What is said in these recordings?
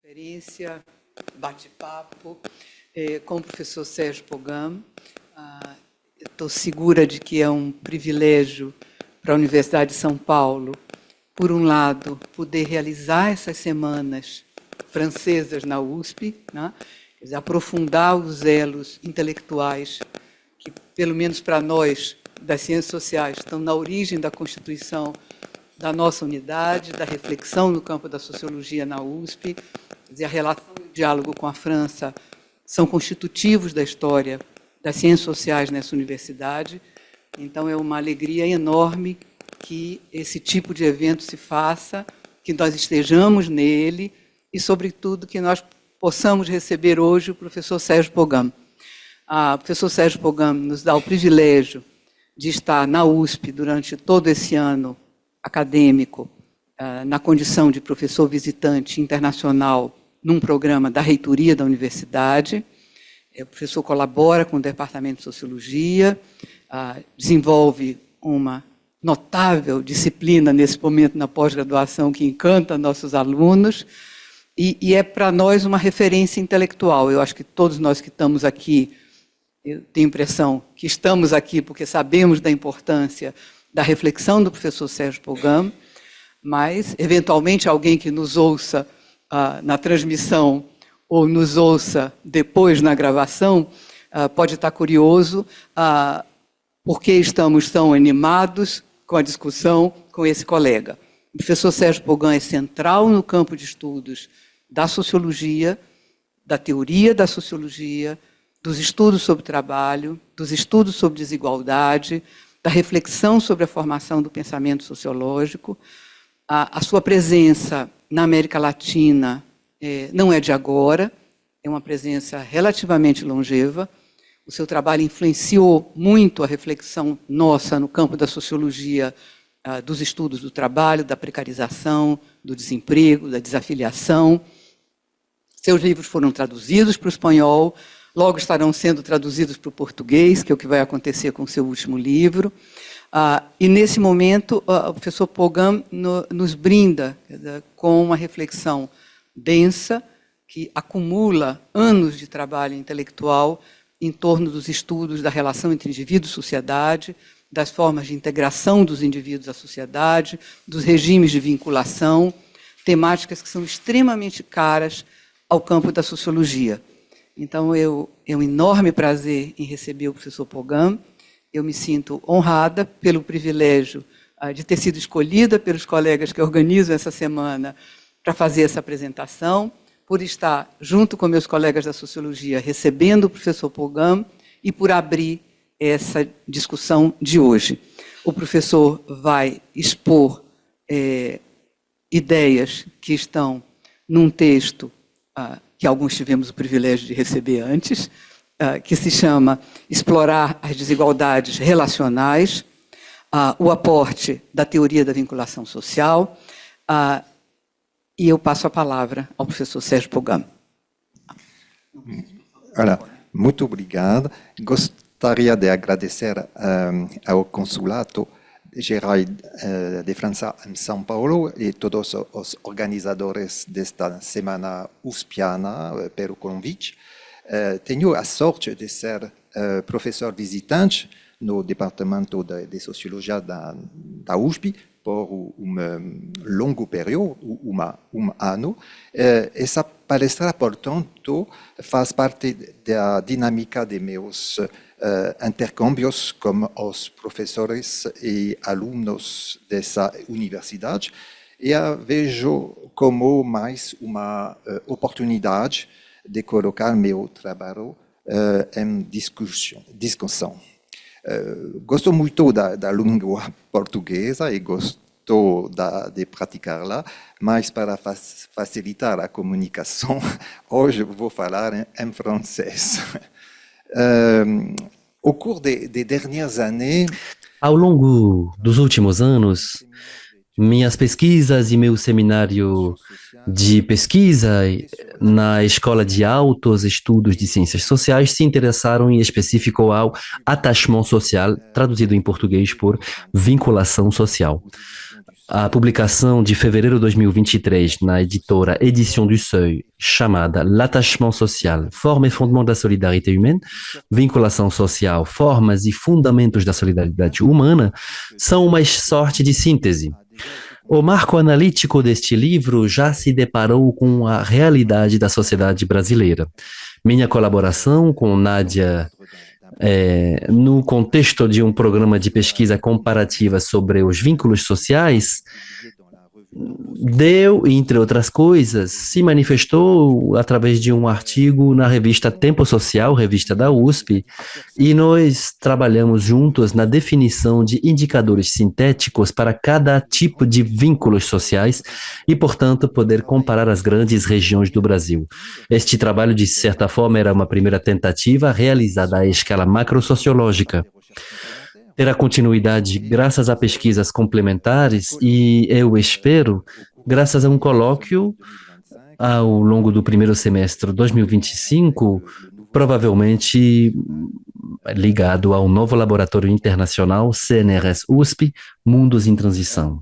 Conferência, bate-papo com o professor Sérgio Pogam. Estou segura de que é um privilégio para a Universidade de São Paulo, por um lado, poder realizar essas semanas francesas na USP, né? Quer dizer, aprofundar os elos intelectuais que, pelo menos para nós, das ciências sociais, estão na origem da constituição da nossa unidade, da reflexão no campo da sociologia na USP. Quer dizer, a relação e o diálogo com a França são constitutivos da história das ciências sociais nessa universidade. Então, é uma alegria enorme que esse tipo de evento se faça, que nós estejamos nele e, sobretudo, que nós possamos receber hoje o professor Sérgio Pogam. O professor Sérgio Pogam nos dá o privilégio de estar na USP durante todo esse ano acadêmico, na condição de professor visitante internacional num programa da reitoria da universidade. O professor colabora com o Departamento de Sociologia, desenvolve uma notável disciplina nesse momento na pós-graduação que encanta nossos alunos e é para nós uma referência intelectual. Eu acho que todos nós que estamos aqui, eu tenho a impressão que estamos aqui porque sabemos da importância da reflexão do professor Sérgio Pogam, mas, eventualmente, alguém que nos ouça na transmissão ou nos ouça depois na gravação, pode estar curioso por que estamos tão animados com a discussão com esse colega. O professor Sérgio Pogam é central no campo de estudos da sociologia, da teoria da sociologia, dos estudos sobre trabalho, dos estudos sobre desigualdade, da reflexão sobre a formação do pensamento sociológico. A sua presença na América Latina não é de agora, é uma presença relativamente longeva. O seu trabalho influenciou muito a reflexão nossa no campo da sociologia, dos estudos do trabalho, da precarização, do desemprego, da desafiliação. Seus livros foram traduzidos para o espanhol, logo estarão sendo traduzidos para o português, que é o que vai acontecer com o seu último livro. E, nesse momento, o professor Pogam nos brinda com uma reflexão densa, que acumula anos de trabalho intelectual em torno dos estudos da relação entre indivíduo e sociedade, das formas de integração dos indivíduos à sociedade, dos regimes de vinculação, temáticas que são extremamente caras ao campo da sociologia. Então, é um enorme prazer em receber o professor Pogam. Eu me sinto honrada pelo privilégio de ter sido escolhida pelos colegas que organizam essa semana para fazer essa apresentação, por estar, junto com meus colegas da sociologia, recebendo o professor Pogam e por abrir essa discussão de hoje. O professor vai expor ideias que estão num texto que alguns tivemos o privilégio de receber antes, que se chama Explorar as Desigualdades Relacionais, o aporte da teoria da vinculação social, e eu passo a palavra ao professor Sérgio Pogam. Olá, muito obrigado. Gostaria de agradecer ao Consulado Geral de França em São Paulo e todos os organizadores desta semana uspiana pelo convite. Tenho a sorte de ser professor visitante no Departamento de Sociologia da USP por longo período, ano. Essa palestra, portanto, faz parte da dinâmica de meus intercâmbios com os professores e alunos dessa universidade e a vejo como mais uma oportunidade de colocar meu trabalho em discussão. Gosto muito da língua portuguesa e gosto de praticá-la, mas para facilitar a comunicação, hoje vou falar em francês. Ao longo de dernières années, ao longo dos últimos anos, minhas pesquisas e meu seminário de pesquisa na Escola de Altos Estudos de Ciências Sociais se interessaram em específico ao attachement social, traduzido em português por vinculação social. a publicação de fevereiro de 2023 na editora Édition du Seuil, chamada L'attachement social, forma e fondement da solidarité humaine, vinculação social, formas e fundamentos da solidariedade humana, são uma sorte de síntese. O marco analítico deste livro já se deparou com a realidade da sociedade brasileira. Minha colaboração com Nádia no contexto de um programa de pesquisa comparativa sobre os vínculos sociais, deu, entre outras coisas, se manifestou através de um artigo na revista Tempo Social, revista da USP, e nós trabalhamos juntos na definição de indicadores sintéticos para cada tipo de vínculos sociais e, portanto, poder comparar as grandes regiões do Brasil. Este trabalho, de certa forma, era uma primeira tentativa realizada à escala macrosociológica. Terá continuidade graças a pesquisas complementares e, eu espero, graças a um colóquio ao longo do primeiro semestre de 2025, provavelmente ligado ao novo laboratório internacional CNRS-USP, Mundos em Transição.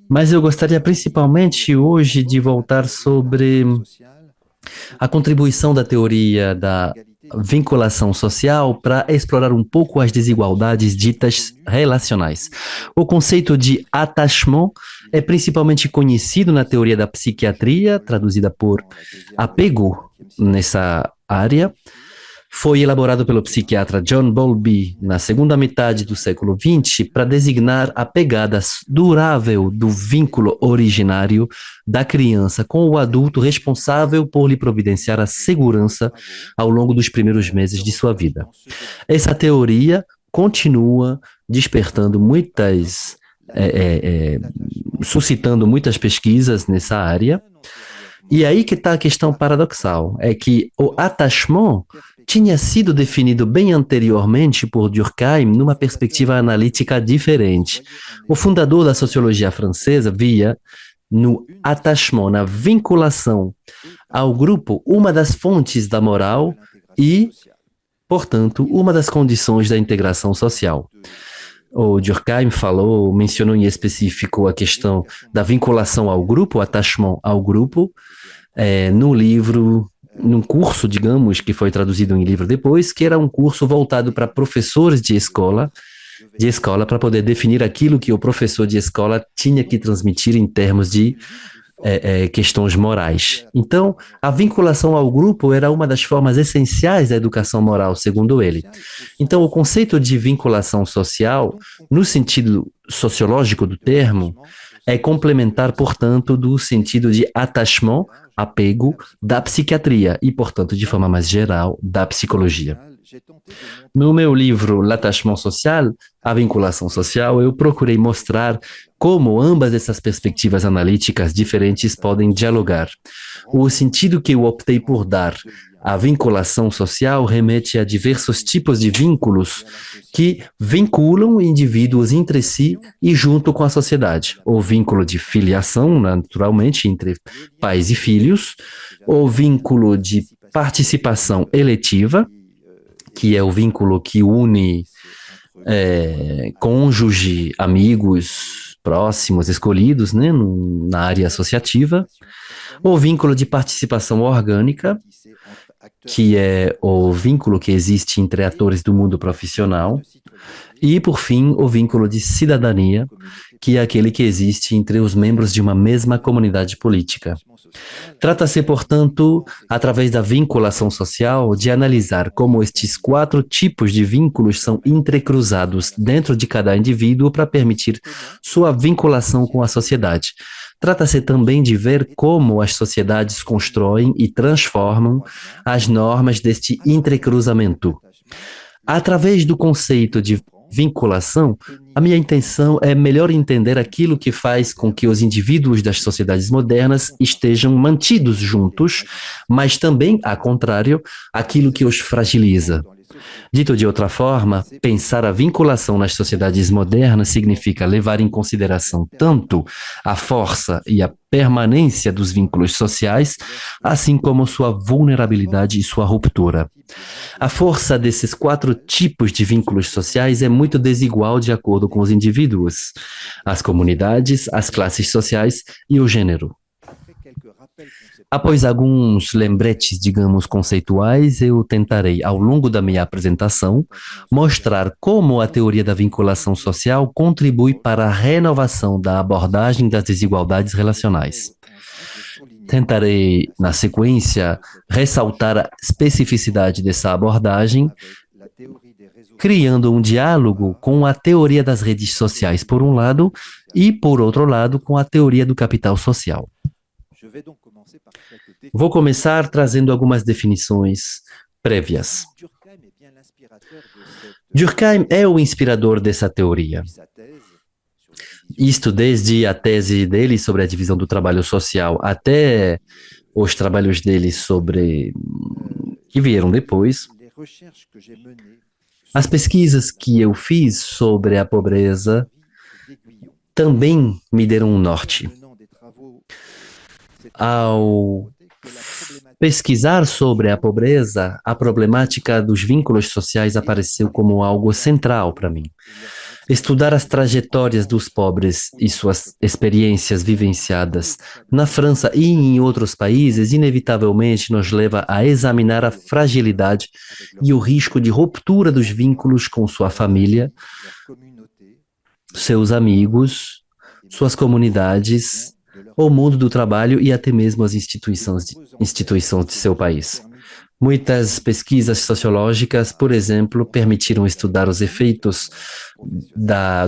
Mas eu gostaria principalmente hoje de voltar sobre a contribuição da teoria da vinculação social para explorar um pouco as desigualdades ditas relacionais. O conceito de attachement é principalmente conhecido na teoria da psiquiatria, traduzida por apego nessa área. Foi elaborado pelo psiquiatra John Bowlby na segunda metade do século XX para designar a pegada durável do vínculo originário da criança com o adulto responsável por lhe providenciar a segurança ao longo dos primeiros meses de sua vida. Essa teoria continua despertando suscitando muitas pesquisas nessa área. E aí que está a questão paradoxal, é que o attachement tinha sido definido bem anteriormente por Durkheim numa perspectiva analítica diferente. O fundador da sociologia francesa via no attachement, na vinculação ao grupo, uma das fontes da moral e, portanto, uma das condições da integração social. O Durkheim mencionou em específico a questão da vinculação ao grupo, o attachement ao grupo, no livro, num curso, digamos, que foi traduzido em livro depois, que era um curso voltado para professores de escola para poder definir aquilo que o professor de escola tinha que transmitir em termos de questões morais. Então, a vinculação ao grupo era uma das formas essenciais da educação moral, segundo ele. Então, o conceito de vinculação social, no sentido sociológico do termo, é complementar, portanto, do sentido de attachement, apego, da psiquiatria e, portanto, de forma mais geral, da psicologia. No meu livro L'attachement social, a vinculação social, eu procurei mostrar como ambas essas perspectivas analíticas diferentes podem dialogar. O sentido que eu optei por dar à vinculação social remete a diversos tipos de vínculos que vinculam indivíduos entre si e junto com a sociedade. O vínculo de filiação, naturalmente, entre pais e filhos, o vínculo de participação eletiva, que é o vínculo que une cônjuge, amigos próximos, escolhidos, né, na área associativa, o vínculo de participação orgânica, que é o vínculo que existe entre atores do mundo profissional, e, por fim, o vínculo de cidadania, que é aquele que existe entre os membros de uma mesma comunidade política. Trata-se, portanto, através da vinculação social, de analisar como estes 4 tipos de vínculos são entrecruzados dentro de cada indivíduo para permitir sua vinculação com a sociedade. Trata-se também de ver como as sociedades constroem e transformam as normas deste entrecruzamento. Através do conceito de vinculação, a minha intenção é melhor entender aquilo que faz com que os indivíduos das sociedades modernas estejam mantidos juntos, mas também, ao contrário, aquilo que os fragiliza. Dito de outra forma, pensar a vinculação nas sociedades modernas significa levar em consideração tanto a força e a permanência dos vínculos sociais, assim como sua vulnerabilidade e sua ruptura. A força desses 4 tipos de vínculos sociais é muito desigual de acordo com os indivíduos, as comunidades, as classes sociais e o gênero. Após alguns lembretes, digamos, conceituais, eu tentarei, ao longo da minha apresentação, mostrar como a teoria da vinculação social contribui para a renovação da abordagem das desigualdades relacionais. Tentarei, na sequência, ressaltar a especificidade dessa abordagem, criando um diálogo com a teoria das redes sociais, por um lado, e, por outro lado, com a teoria do capital social. Vou começar trazendo algumas definições prévias. Durkheim é o inspirador dessa teoria. Isto desde a tese dele sobre a divisão do trabalho social até os trabalhos dele sobre que vieram depois. As pesquisas que eu fiz sobre a pobreza também me deram um norte. Ao pesquisar sobre a pobreza, a problemática dos vínculos sociais apareceu como algo central para mim. Estudar as trajetórias dos pobres e suas experiências vivenciadas na França e em outros países, inevitavelmente nos leva a examinar a fragilidade e o risco de ruptura dos vínculos com sua família, seus amigos, suas comunidades, o mundo do trabalho e até mesmo as instituições de seu país. Muitas pesquisas sociológicas, por exemplo, permitiram estudar os efeitos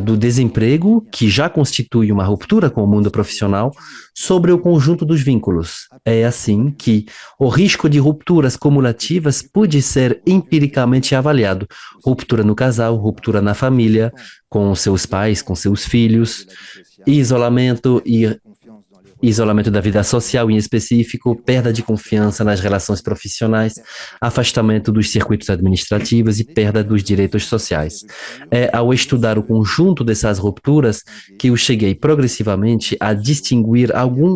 do desemprego, que já constitui uma ruptura com o mundo profissional, sobre o conjunto dos vínculos. É assim que o risco de rupturas cumulativas pode ser empiricamente avaliado. Ruptura no casal, ruptura na família, com seus pais, com seus filhos, isolamento da vida social em específico, perda de confiança nas relações profissionais, afastamento dos circuitos administrativos e perda dos direitos sociais. É ao estudar o conjunto dessas rupturas que eu cheguei progressivamente a distinguir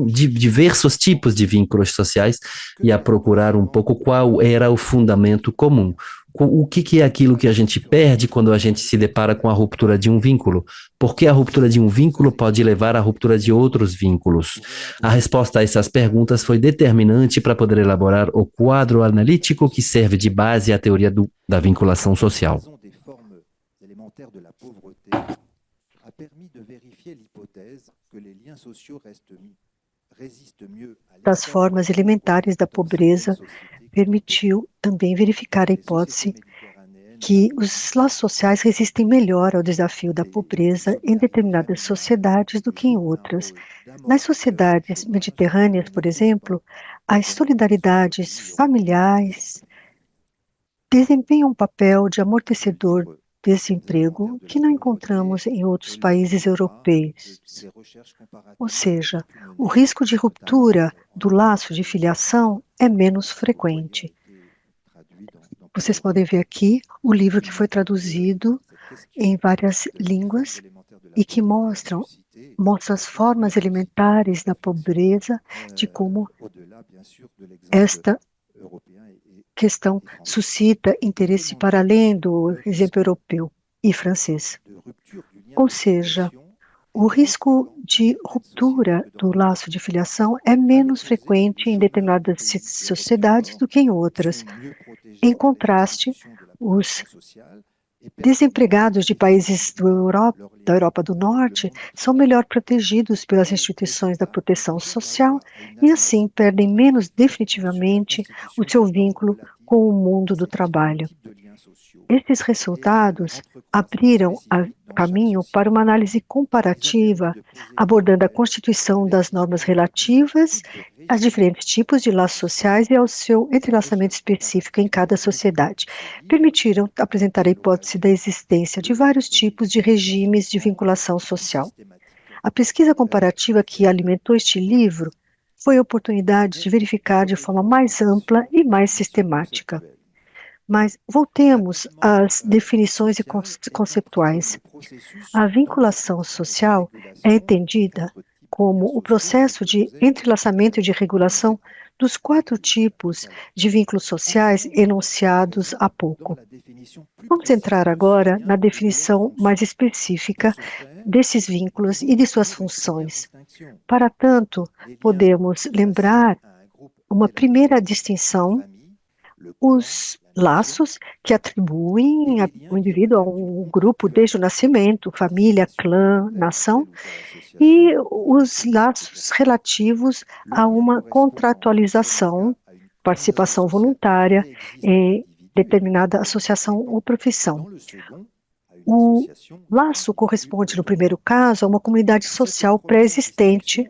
diversos tipos de vínculos sociais e a procurar um pouco qual era o fundamento comum. O que é aquilo que a gente perde quando a gente se depara com a ruptura de um vínculo? Por que a ruptura de um vínculo pode levar à ruptura de outros vínculos? A resposta a essas perguntas foi determinante para poder elaborar o quadro analítico que serve de base à teoria da vinculação social. Das formas elementares da pobreza permitiu também verificar a hipótese que os laços sociais resistem melhor ao desafio da pobreza em determinadas sociedades do que em outras. Nas sociedades mediterrâneas, por exemplo, as solidariedades familiares desempenham um papel de amortecedor do desemprego que não encontramos em outros países europeus. Ou seja, o risco de ruptura do laço de filiação é menos frequente. Vocês podem ver aqui o livro que foi traduzido em várias línguas e que mostra as formas elementares da pobreza, de como esta questão suscita interesse para além do exemplo europeu e francês. Ou seja, o risco de ruptura do laço de filiação é menos frequente em determinadas sociedades do que em outras. Em contraste, os desempregados de países da Europa do Norte são melhor protegidos pelas instituições da proteção social e, assim, perdem menos definitivamente o seu vínculo com o mundo do trabalho. Estes resultados abriram caminho para uma análise comparativa, abordando a constituição das normas relativas aos diferentes tipos de laços sociais e ao seu entrelaçamento específico em cada sociedade. Permitiram apresentar a hipótese da existência de vários tipos de regimes de vinculação social. A pesquisa comparativa que alimentou este livro foi a oportunidade de verificar de forma mais ampla e mais sistemática. Mas voltemos às definições e conceptuais. A vinculação social é entendida como o processo de entrelaçamento e de regulação dos 4 tipos de vínculos sociais enunciados há pouco. Vamos entrar agora na definição mais específica desses vínculos e de suas funções. Para tanto, podemos lembrar uma primeira distinção: os laços que atribuem o indivíduo a um grupo desde o nascimento, família, clã, nação, e os laços relativos a uma contratualização, participação voluntária em determinada associação ou profissão. O laço corresponde, no primeiro caso, a uma comunidade social pré-existente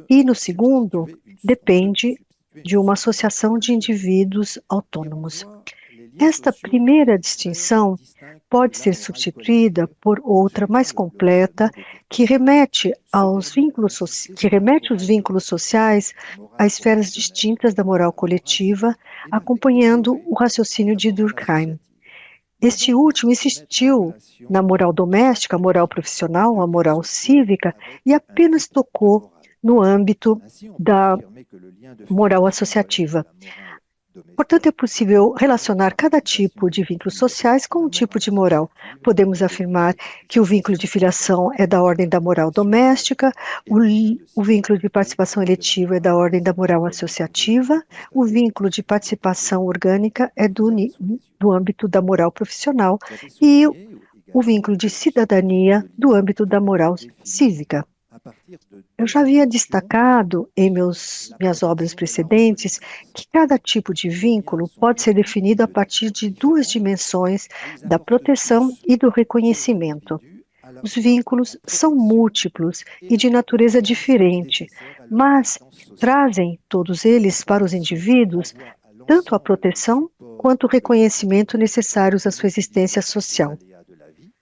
e, no segundo, depende de uma associação de indivíduos autônomos. Esta primeira distinção pode ser substituída por outra mais completa que remete os vínculos sociais a esferas distintas da moral coletiva, acompanhando o raciocínio de Durkheim. Este último insistiu na moral doméstica, a moral profissional, a moral cívica, e apenas tocou no âmbito da moral associativa. Portanto, é possível relacionar cada tipo de vínculos sociais com um tipo de moral. Podemos afirmar que o vínculo de filiação é da ordem da moral doméstica, o vínculo de participação eletiva é da ordem da moral associativa, o vínculo de participação orgânica é do âmbito da moral profissional e o vínculo de cidadania do âmbito da moral cívica. Eu já havia destacado em minhas obras precedentes que cada tipo de vínculo pode ser definido a partir de 2 dimensões da proteção e do reconhecimento. Os vínculos são múltiplos e de natureza diferente, mas trazem todos eles para os indivíduos tanto a proteção quanto o reconhecimento necessários à sua existência social.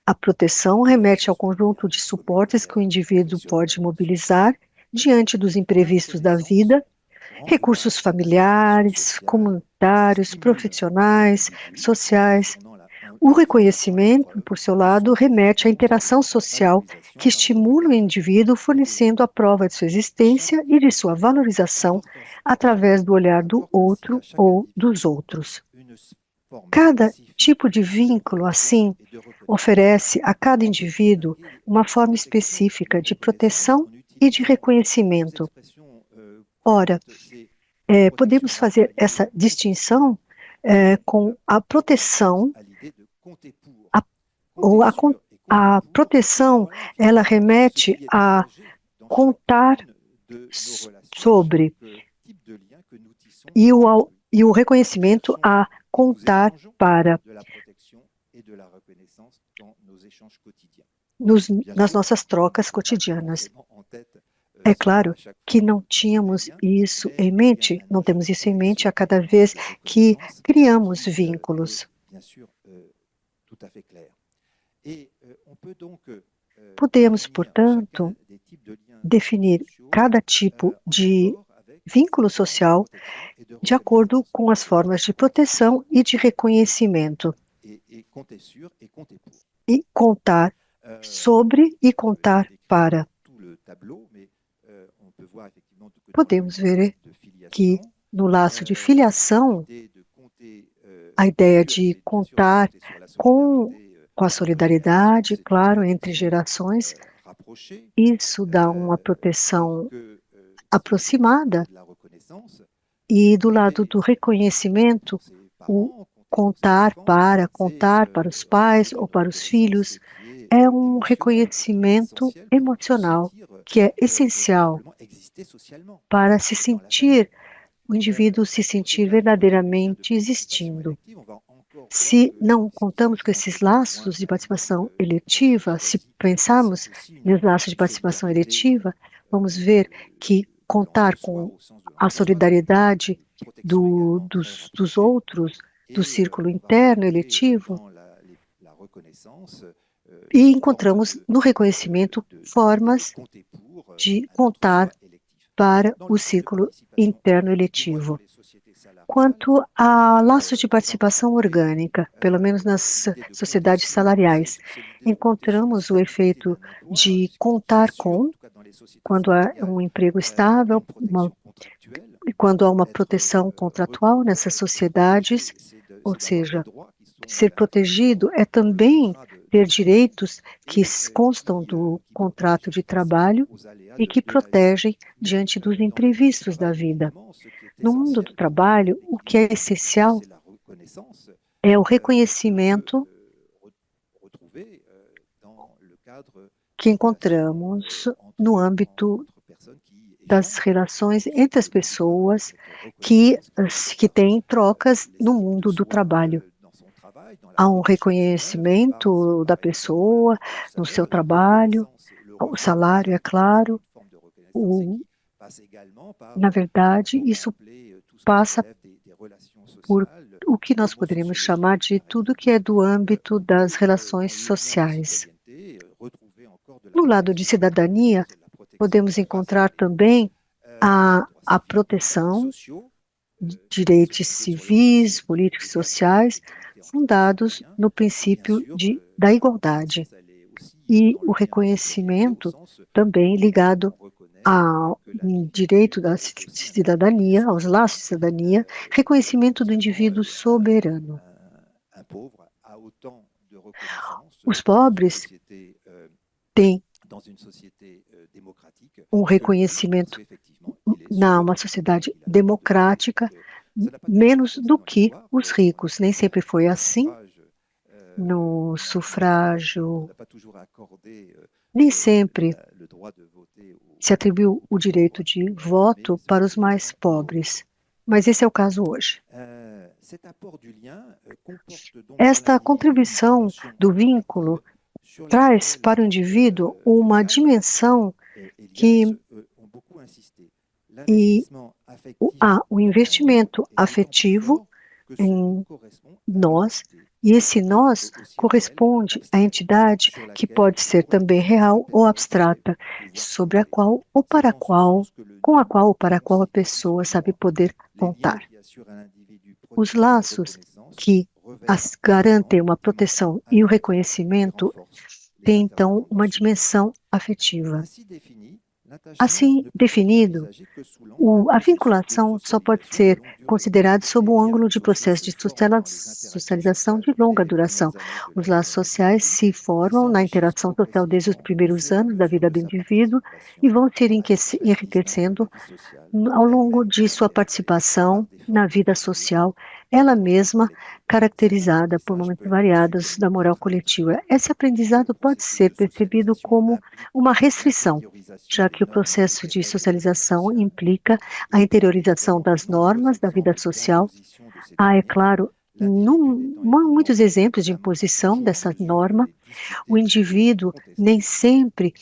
A proteção remete ao conjunto de suportes que o indivíduo pode mobilizar diante dos imprevistos da vida, recursos familiares, comunitários, profissionais, sociais. O reconhecimento, por seu lado, remete à interação social que estimula o indivíduo, fornecendo a prova de sua existência e de sua valorização através do olhar do outro ou dos outros. Cada tipo de vínculo, assim, oferece a cada indivíduo uma forma específica de proteção e de reconhecimento. Ora, podemos fazer essa distinção com a proteção. A proteção, ela remete a contar sobre, e o reconhecimento a contar para, nas nossas trocas cotidianas. É claro que não tínhamos isso em mente, não temos isso em mente a cada vez que criamos vínculos. Podemos, portanto, definir cada tipo de vínculo social de acordo com as formas de proteção e de reconhecimento. E contar sobre e contar para. Podemos ver que no laço de filiação, a ideia de contar com a solidariedade, claro, entre gerações, isso dá uma proteção aproximada. E do lado do reconhecimento, o contar para os pais ou para os filhos, é um reconhecimento emocional que é essencial para o indivíduo se sentir verdadeiramente existindo. Se não contamos com esses laços de participação eletiva, se pensarmos nos laços de participação eletiva, vamos ver que contar com a solidariedade dos outros, do círculo interno eletivo, e encontramos no reconhecimento formas de contar para o círculo interno eletivo. Quanto a laços de participação orgânica, pelo menos nas sociedades salariais, encontramos o efeito de contar com, quando há um emprego estável, quando há uma proteção contratual nessas sociedades, ou seja, ser protegido é também ter direitos que constam do contrato de trabalho e que protegem diante dos imprevistos da vida. No mundo do trabalho, o que é essencial é o reconhecimento que encontramos no âmbito das relações entre as pessoas que têm trocas no mundo do trabalho. Há um reconhecimento da pessoa no seu trabalho, o salário, é claro. Na verdade, isso passa por o que nós poderíamos chamar de tudo que é do âmbito das relações sociais. No lado de cidadania, podemos encontrar também a proteção de direitos civis, políticos e sociais, fundados no princípio da igualdade, e o reconhecimento também ligado ao direito da cidadania, aos laços de cidadania, reconhecimento do indivíduo soberano. Os pobres têm um reconhecimento numa sociedade democrática menos do que os ricos. Nem sempre foi assim. No sufrágio, nem sempre se atribuiu o direito de voto para os mais pobres, mas esse é o caso hoje. Esta contribuição do vínculo traz para o indivíduo uma dimensão que o investimento afetivo em nós, e esse nós corresponde à entidade que pode ser também real ou abstrata, sobre a qual ou para a qual, com a qual ou para a qual a pessoa sabe poder contar. Os laços que garantem uma proteção e o reconhecimento têm, então, uma dimensão afetiva. Assim definido, a vinculação só pode ser considerada sob o ângulo de processo de socialização de longa duração. Os laços sociais se formam na interação social desde os primeiros anos da vida do indivíduo e vão se enriquecendo ao longo de sua participação na vida social, ela mesma caracterizada por momentos variados da moral coletiva. Esse aprendizado pode ser percebido como uma restrição, já que o processo de socialização implica a interiorização das normas da vida social. Há, é claro, muitos exemplos de imposição dessa norma. O indivíduo nem sempre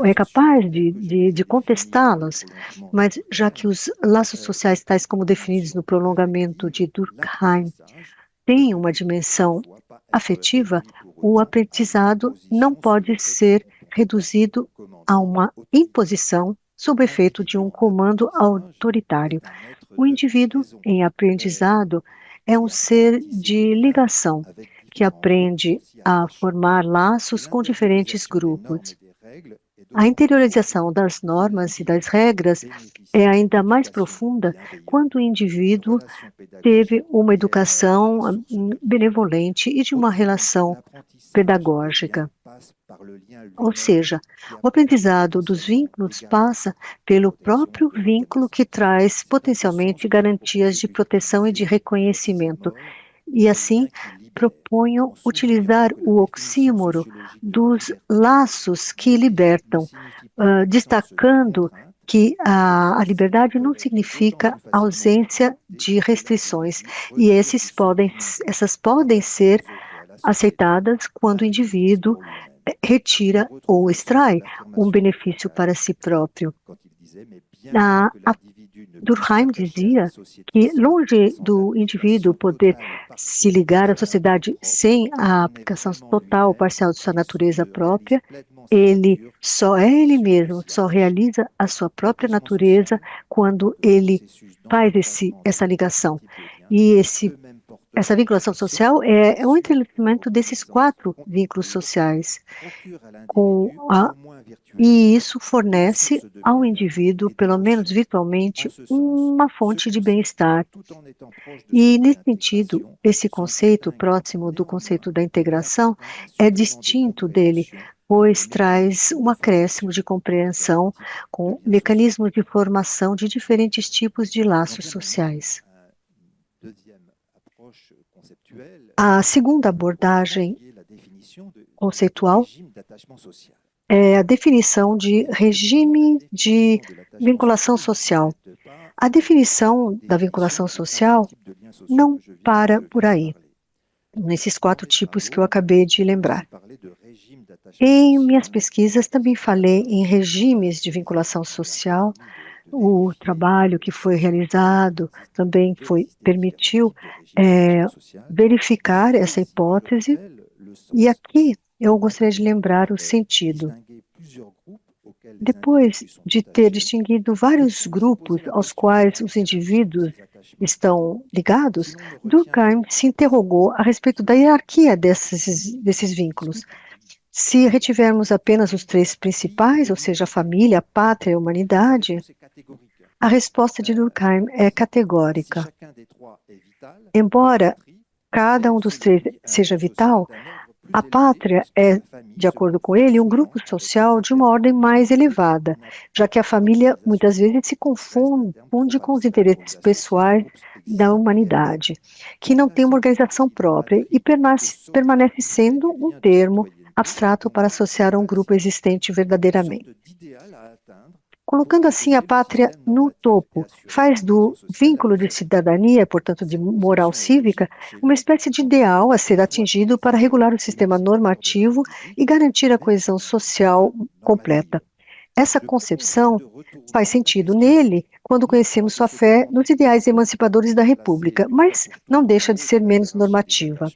é capaz de contestá-las, mas já que os laços sociais, tais como definidos no prolongamento de Durkheim, têm uma dimensão afetiva, o aprendizado não pode ser reduzido a uma imposição sob efeito de um comando autoritário. O indivíduo, em aprendizado, é um ser de ligação, que aprende a formar laços com diferentes grupos. A interiorização das normas e das regras é ainda mais profunda quando o indivíduo teve uma educação benevolente e de uma relação pedagógica. Ou seja, o aprendizado dos vínculos passa pelo próprio vínculo que traz potencialmente garantias de proteção e de reconhecimento. E assim, proponho utilizar o oxímoro dos laços que libertam, destacando que a liberdade não significa ausência de restrições, e essas podem ser aceitadas quando o indivíduo retira ou extrai um benefício para si próprio. Durkheim dizia que, longe do indivíduo poder se ligar à sociedade sem a aplicação total ou parcial de sua natureza própria, só é ele mesmo, só realiza a sua própria natureza quando ele faz essa ligação. E essa vinculação social é um entrelaçamento desses 4 vínculos sociais, e isso fornece ao indivíduo, pelo menos virtualmente, uma fonte de bem-estar. E, nesse sentido, esse conceito, próximo do conceito da integração, é distinto dele, pois traz um acréscimo de compreensão com mecanismos de formação de diferentes tipos de laços sociais. A segunda abordagem conceitual é a definição de regime de vinculação social. A definição da vinculação social não para por aí, nesses 4 tipos que eu acabei de lembrar. Em minhas pesquisas também falei em regimes de vinculação social. O trabalho que foi realizado também permitiu verificar essa hipótese, e aqui eu gostaria de lembrar o sentido. Depois de ter distinguido vários grupos aos quais os indivíduos estão ligados, Durkheim se interrogou a respeito da hierarquia desses vínculos. Se retivermos apenas os 3 principais, ou seja, a família, a pátria e a humanidade, a resposta de Durkheim é categórica. Embora cada um dos 3 seja vital, a pátria é, de acordo com ele, um grupo social de uma ordem mais elevada, já que a família muitas vezes se confunde com os interesses pessoais da humanidade, que não tem uma organização própria e permanece sendo um termo abstrato para associar a um grupo existente verdadeiramente. Colocando assim a pátria no topo, faz do vínculo de cidadania, portanto de moral cívica, uma espécie de ideal a ser atingido para regular o sistema normativo e garantir a coesão social completa. Essa concepção faz sentido nele quando conhecemos sua fé nos ideais emancipadores da República, mas não deixa de ser menos normativa.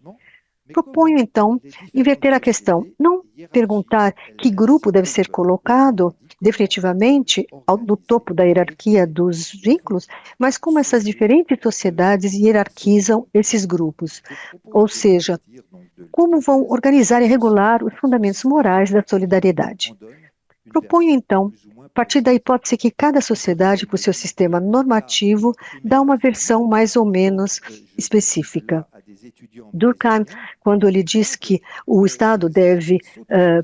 Proponho, então, inverter a questão, não perguntar que grupo deve ser colocado definitivamente no topo da hierarquia dos vínculos, mas como essas diferentes sociedades hierarquizam esses grupos, ou seja, como vão organizar e regular os fundamentos morais da solidariedade. Proponho, então, partir da hipótese que cada sociedade, por seu sistema normativo, dá uma versão mais ou menos específica. Durkheim, quando ele diz que o Estado deve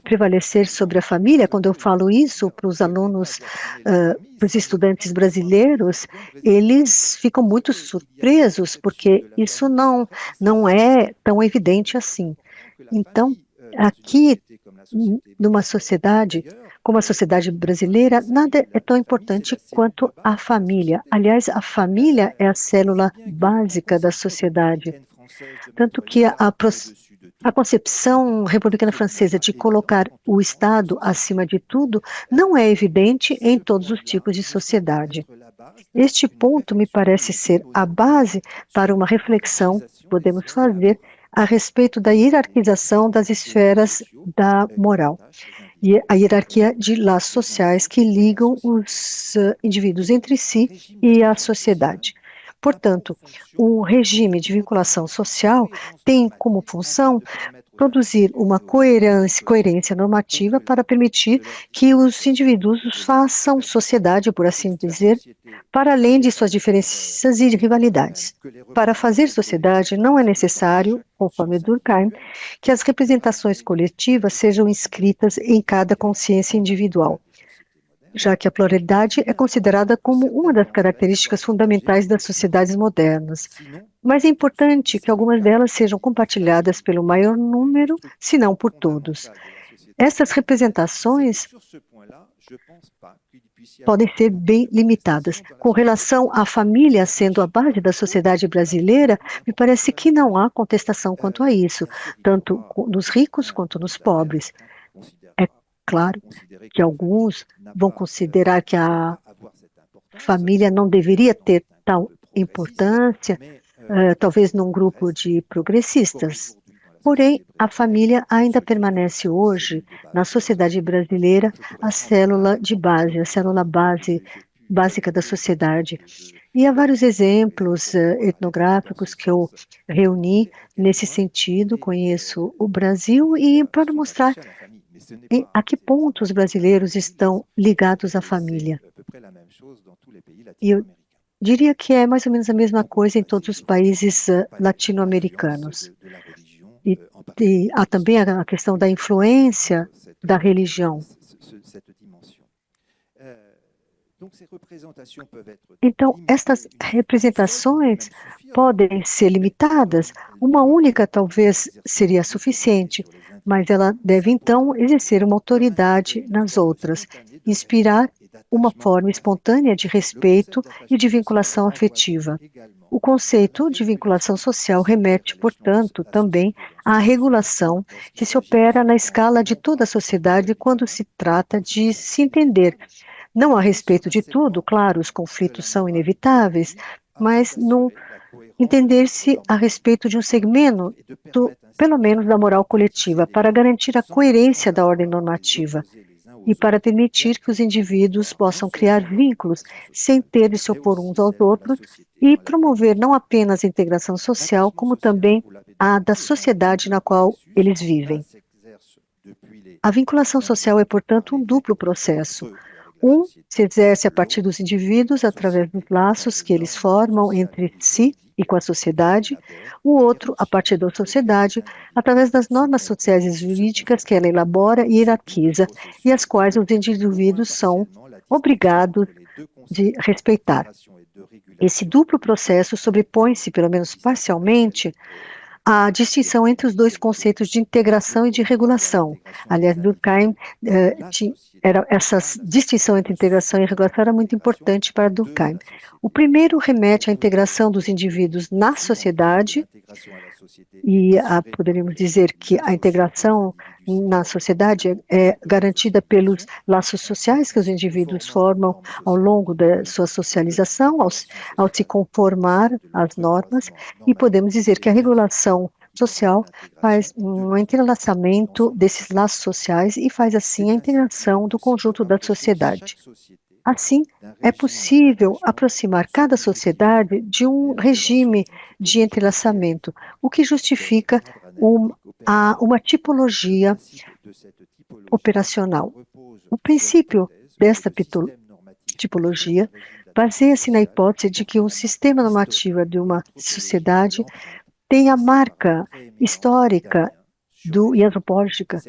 prevalecer sobre a família, quando eu falo isso para os alunos, para os estudantes brasileiros, eles ficam muito surpresos, porque isso não é tão evidente assim. Então, aqui, numa sociedade, como a sociedade brasileira, nada é tão importante quanto a família. Aliás, a família é a célula básica da sociedade. Tanto que a concepção republicana francesa de colocar o Estado acima de tudo não é evidente em todos os tipos de sociedade. Este ponto me parece ser a base para uma reflexão que podemos fazer a respeito da hierarquização das esferas da moral e a hierarquia de laços sociais que ligam os indivíduos entre si e a sociedade. Portanto, o regime de vinculação social tem como função produzir uma coerência normativa para permitir que os indivíduos façam sociedade, por assim dizer, para além de suas diferenças e rivalidades. Para fazer sociedade, não é necessário, conforme Durkheim, que as representações coletivas sejam inscritas em cada consciência individual, já que a pluralidade é considerada como uma das características fundamentais das sociedades modernas. Mas é importante que algumas delas sejam compartilhadas pelo maior número, se não por todos. Essas representações podem ser bem limitadas. Com relação à família sendo a base da sociedade brasileira, me parece que não há contestação quanto a isso, tanto nos ricos quanto nos pobres. É claro que alguns vão considerar que a família não deveria ter tal importância, talvez num grupo de progressistas, Porém, a família ainda permanece hoje, na sociedade brasileira, a célula de base, a célula básica da sociedade. E há vários exemplos etnográficos que eu reuni nesse sentido, conheço o Brasil, e para mostrar a que ponto os brasileiros estão ligados à família. E eu diria que é mais ou menos a mesma coisa em todos os países latino-americanos. E há também a questão da influência da religião. Então, estas representações podem ser limitadas. Uma única talvez seria suficiente, mas ela deve então exercer uma autoridade nas outras, inspirar uma forma espontânea de respeito e de vinculação afetiva. O conceito de vinculação social remete, portanto, também à regulação que se opera na escala de toda a sociedade quando se trata de se entender. Não a respeito de tudo, claro, os conflitos são inevitáveis, mas no entender-se a respeito de um segmento, pelo menos da moral coletiva, para garantir a coerência da ordem normativa e para permitir que os indivíduos possam criar vínculos sem ter de se opor uns aos outros e promover não apenas a integração social, como também a da sociedade na qual eles vivem. A vinculação social é, portanto, um duplo processo. Um se exerce a partir dos indivíduos, através dos laços que eles formam entre si e com a sociedade. O outro, a partir da sociedade, através das normas sociais e jurídicas que ela elabora e hierarquiza, e as quais os indivíduos são obrigados de respeitar. Esse duplo processo sobrepõe-se, pelo menos parcialmente, a distinção entre os dois conceitos de integração e de regulação. Aliás, Durkheim, essa distinção entre integração e regulação era muito importante para Durkheim. O primeiro remete à integração dos indivíduos na sociedade, e poderíamos dizer que a integração na sociedade é garantida pelos laços sociais que os indivíduos formam ao longo da sua socialização, ao se conformar às normas, e podemos dizer que a regulação social faz um entrelaçamento desses laços sociais e faz assim a integração do conjunto da sociedade. Assim, é possível aproximar cada sociedade de um regime de entrelaçamento, o que justifica uma tipologia operacional. O princípio desta tipologia baseia-se na hipótese de que o sistema normativo de uma sociedade tem a marca histórica e antropológica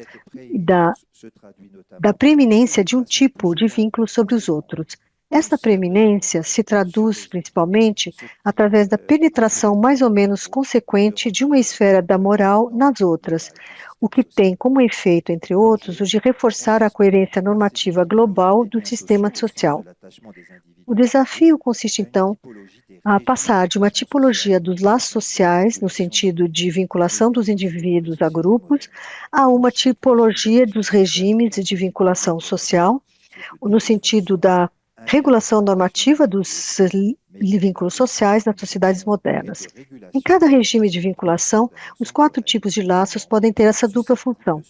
da preeminência de um tipo de vínculo sobre os outros. Esta preeminência se traduz principalmente através da penetração mais ou menos consequente de uma esfera da moral nas outras, o que tem como efeito, entre outros, o de reforçar a coerência normativa global do sistema social. O desafio consiste, então, a passar de uma tipologia dos laços sociais, no sentido de vinculação dos indivíduos a grupos, a uma tipologia dos regimes de vinculação social, no sentido da regulação normativa dos vínculos sociais nas sociedades modernas. Em cada regime de vinculação, os 4 tipos de laços podem ter essa dupla função.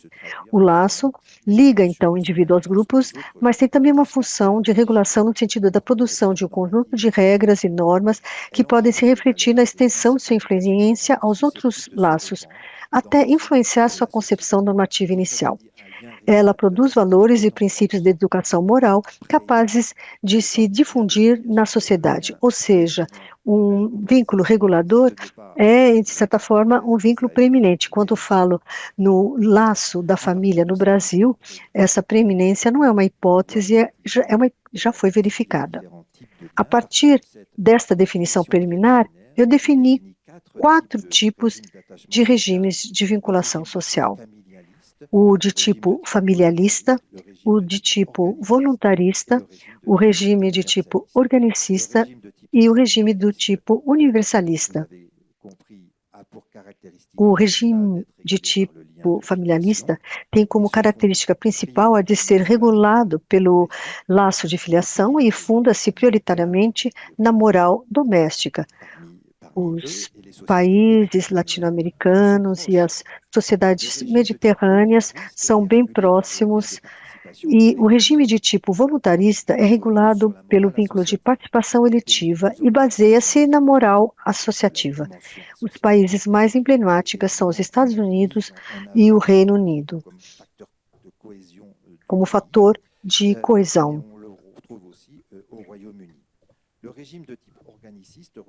O laço liga, então, o indivíduo aos grupos, mas tem também uma função de regulação no sentido da produção de um conjunto de regras e normas que podem se refletir na extensão de sua influência aos outros laços, até influenciar sua concepção normativa inicial. Ela produz valores e princípios de educação moral capazes de se difundir na sociedade. Ou seja, um vínculo regulador é, de certa forma, um vínculo preeminente. Quando falo no laço da família no Brasil, essa preeminência não é uma hipótese, já foi verificada. A partir desta definição preliminar, eu defini 4 tipos de regimes de vinculação social. O de tipo familialista, o de tipo voluntarista, o regime de tipo organicista e o regime do tipo universalista. O regime de tipo familialista tem como característica principal a de ser regulado pelo laço de filiação e funda-se prioritariamente na moral doméstica. os países latino-americanos e as sociedades mediterrâneas são bem próximos e o regime de tipo voluntarista é regulado pelo vínculo de participação eletiva e baseia-se na moral associativa. Os países mais emblemáticos são os Estados Unidos e o Reino Unido, como fator de coesão.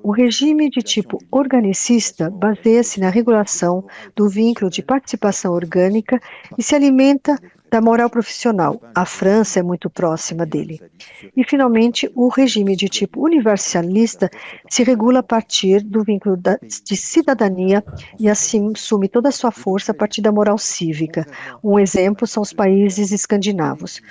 O regime de tipo organicista baseia-se na regulação do vínculo de participação orgânica e se alimenta da moral profissional. A França é muito próxima dele. E, finalmente, o regime de tipo universalista se regula a partir do vínculo de cidadania e assume toda a sua força a partir da moral cívica. Um exemplo são os países escandinavos.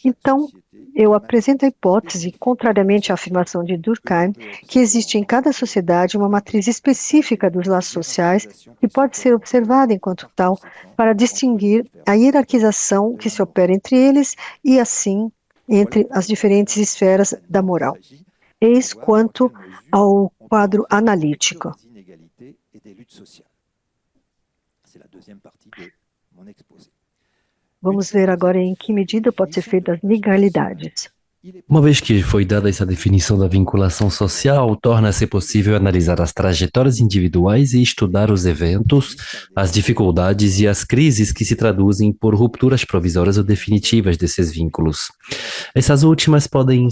Então, eu apresento a hipótese, contrariamente à afirmação de Durkheim, que existe em cada sociedade uma matriz específica dos laços sociais que pode ser observada enquanto tal para distinguir a hierarquização que se opera entre eles e, assim, entre as diferentes esferas da moral. Eis quanto ao quadro analítico. Vamos ver agora em que medida pode ser feita as legalidades. Uma vez que foi dada essa definição da vinculação social, torna-se possível analisar as trajetórias individuais e estudar os eventos, as dificuldades e as crises que se traduzem por rupturas provisórias ou definitivas desses vínculos. Essas últimas podem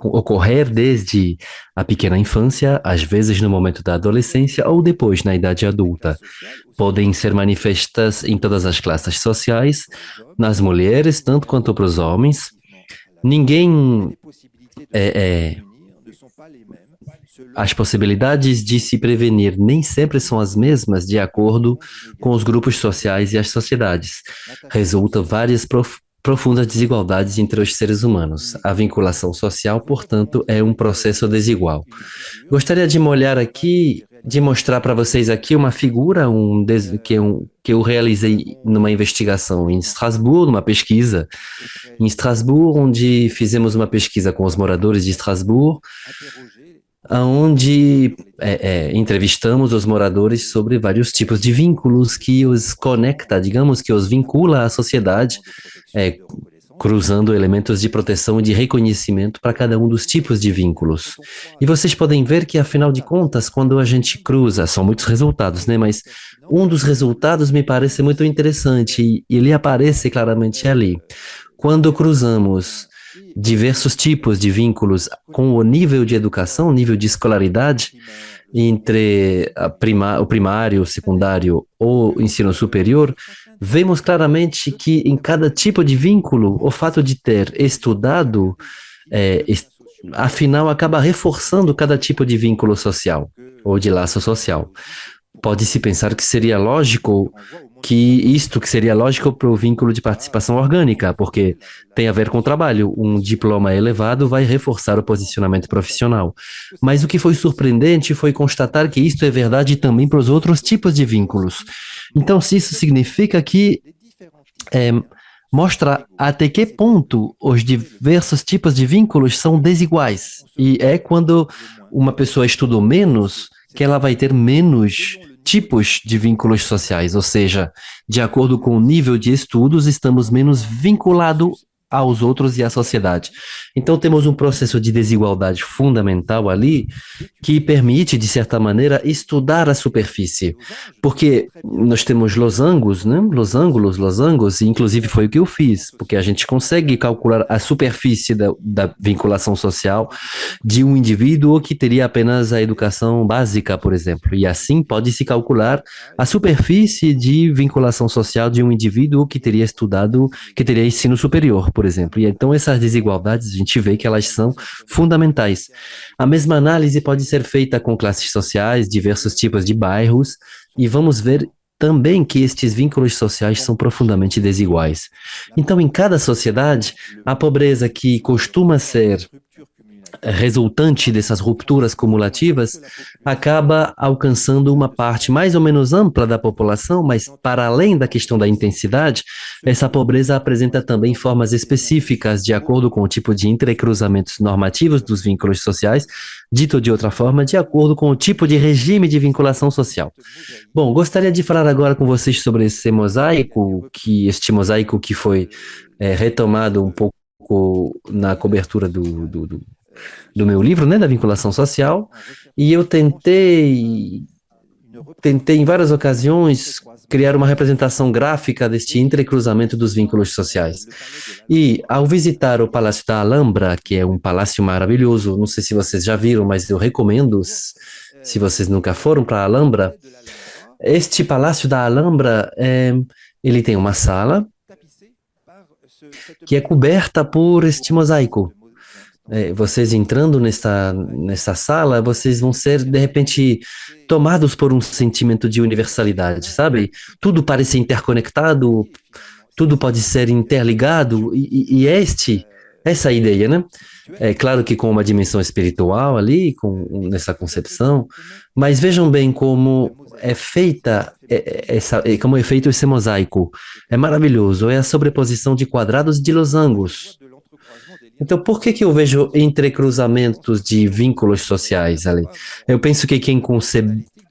ocorrer desde a pequena infância, às vezes no momento da adolescência ou depois na idade adulta. Podem ser manifestas em todas as classes sociais, nas mulheres, tanto quanto para os homens. As possibilidades de se prevenir nem sempre são as mesmas de acordo com os grupos sociais e as sociedades. Resultam várias profundas desigualdades entre os seres humanos. A vinculação social, portanto, é um processo desigual. Gostaria de mostrar para vocês aqui uma figura que eu realizei numa investigação em Estrasburgo, numa pesquisa em Estrasburgo, onde fizemos uma pesquisa com os moradores de Estrasburgo, onde entrevistamos os moradores sobre vários tipos de vínculos que os conecta, digamos, que os vincula à sociedade, cruzando elementos de proteção e de reconhecimento para cada um dos tipos de vínculos. E vocês podem ver que, afinal de contas, quando a gente cruza, são muitos resultados, né? Mas um dos resultados me parece muito interessante e ele aparece claramente ali. Quando cruzamos diversos tipos de vínculos com o nível de educação, o nível de escolaridade, entre o primário, o secundário ou o ensino superior, vemos claramente que em cada tipo de vínculo, o fato de ter estudado, afinal, acaba reforçando cada tipo de vínculo social ou de laço social. Pode-se pensar que seria lógico que seria lógico para o vínculo de participação orgânica, porque tem a ver com o trabalho. Um diploma elevado vai reforçar o posicionamento profissional. Mas o que foi surpreendente foi constatar que isto é verdade também para os outros tipos de vínculos. Então, se isso significa que mostra até que ponto os diversos tipos de vínculos são desiguais. E é quando uma pessoa estudou menos que ela vai ter menos tipos de vínculos sociais, ou seja, de acordo com o nível de estudos, estamos menos vinculados aos outros e à sociedade. Então, temos um processo de desigualdade fundamental ali que permite, de certa maneira, estudar a superfície. Porque nós temos losangos, né? Losangos, e inclusive foi o que eu fiz, porque a gente consegue calcular a superfície da vinculação social de um indivíduo que teria apenas a educação básica, por exemplo. E assim pode-se calcular a superfície de vinculação social de um indivíduo que teria ensino superior, por exemplo. E então essas desigualdades, a gente vê que elas são fundamentais. A mesma análise pode ser feita com classes sociais, diversos tipos de bairros, e vamos ver também que estes vínculos sociais são profundamente desiguais. Então, em cada sociedade, a pobreza que costuma ser resultante dessas rupturas cumulativas acaba alcançando uma parte mais ou menos ampla da população, mas para além da questão da intensidade, essa pobreza apresenta também formas específicas de acordo com o tipo de entrecruzamentos normativos dos vínculos sociais, dito de outra forma, de acordo com o tipo de regime de vinculação social. Bom, gostaria de falar agora com vocês sobre este mosaico que foi retomado um pouco na cobertura do meu livro, né, da vinculação social, e eu tentei em várias ocasiões criar uma representação gráfica deste entrecruzamento dos vínculos sociais. E ao visitar o Palácio da Alhambra, que é um palácio maravilhoso, não sei se vocês já viram, mas eu recomendo, se vocês nunca foram para a Alhambra, este Palácio da Alhambra, ele tem uma sala que é coberta por este mosaico. Vocês entrando nessa sala, vocês vão ser, de repente, tomados por um sentimento de universalidade, sabe? Tudo parece interconectado, tudo pode ser interligado, e essa é a ideia, né? É claro que com uma dimensão espiritual ali, nessa concepção, mas vejam bem como é feita como é feito esse mosaico. É maravilhoso, é a sobreposição de quadrados de losangos. Então, por que eu vejo entrecruzamentos de vínculos sociais ali? Eu penso que quem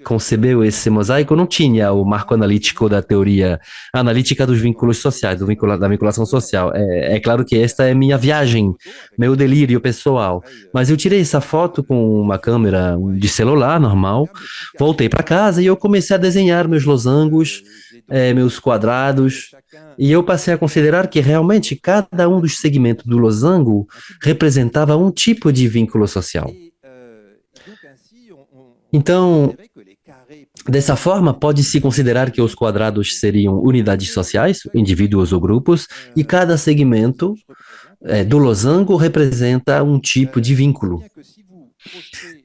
concebeu esse mosaico não tinha o marco analítico da teoria analítica dos vínculos sociais, da vinculação social. É claro que esta é minha viagem, meu delírio pessoal. Mas eu tirei essa foto com uma câmera de celular normal, voltei para casa e eu comecei a desenhar meus losangos, meus quadrados, e eu passei a considerar que realmente cada um dos segmentos do losango representava um tipo de vínculo social. Então, dessa forma, pode-se considerar que os quadrados seriam unidades sociais, indivíduos ou grupos, e cada segmento do losango representa um tipo de vínculo.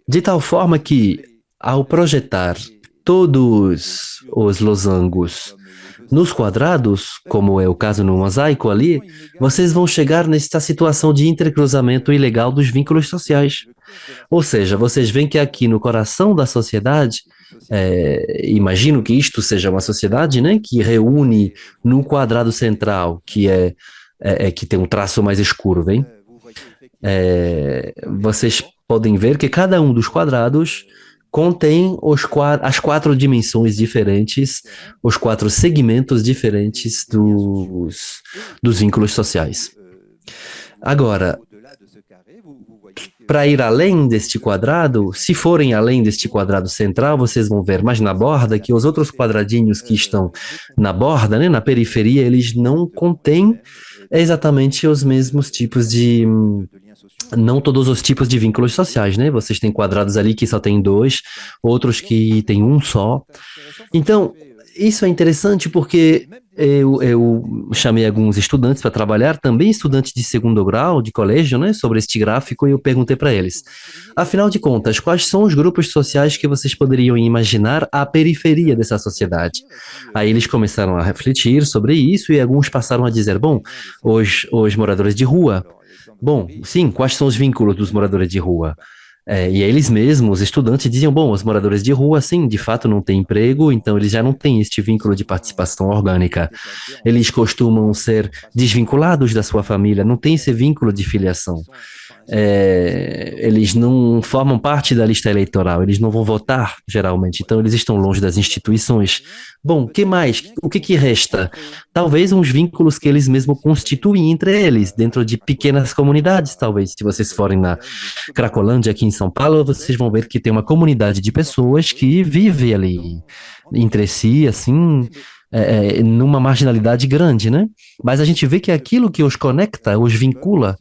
De tal forma que, ao projetar todos os losangos nos quadrados, como é o caso no mosaico ali, vocês vão chegar nesta situação de entrecruzamento ilegal dos vínculos sociais. Ou seja, vocês veem que aqui no coração da sociedade, imagino que isto seja uma sociedade, né, que reúne num quadrado central, que tem um traço mais escuro, bem? Vocês podem ver que cada um dos quadrados contém as 4 dimensões diferentes, os 4 segmentos diferentes dos vínculos sociais. Agora, para ir além deste quadrado, se forem além deste quadrado central, vocês vão ver mais na borda que os outros quadradinhos que estão na borda, né, na periferia, eles não contêm exatamente os mesmos tipos de... Não todos os tipos de vínculos sociais, né? Vocês têm quadrados ali que só tem 2, outros que tem um só. Então, isso é interessante porque eu chamei alguns estudantes para trabalhar, também estudantes de segundo grau, de colégio, né, sobre este gráfico, e eu perguntei para eles, afinal de contas, quais são os grupos sociais que vocês poderiam imaginar à periferia dessa sociedade? Aí eles começaram a refletir sobre isso e alguns passaram a dizer, bom, os moradores de rua. Bom, sim, quais são os vínculos dos moradores de rua? E eles mesmos, os estudantes, diziam, bom, os moradores de rua, sim, de fato não têm emprego, então eles já não têm este vínculo de participação orgânica. Eles costumam ser desvinculados da sua família, não tem esse vínculo de filiação. Eles não formam parte da lista eleitoral, eles não vão votar, geralmente, então eles estão longe das instituições. Bom, o que mais? O que resta? Talvez uns vínculos que eles mesmos constituem entre eles, dentro de pequenas comunidades, talvez. Se vocês forem na Cracolândia, aqui em São Paulo, vocês vão ver que tem uma comunidade de pessoas que vive ali entre si, assim, numa marginalidade grande, né? Mas a gente vê que aquilo que os conecta, os vincula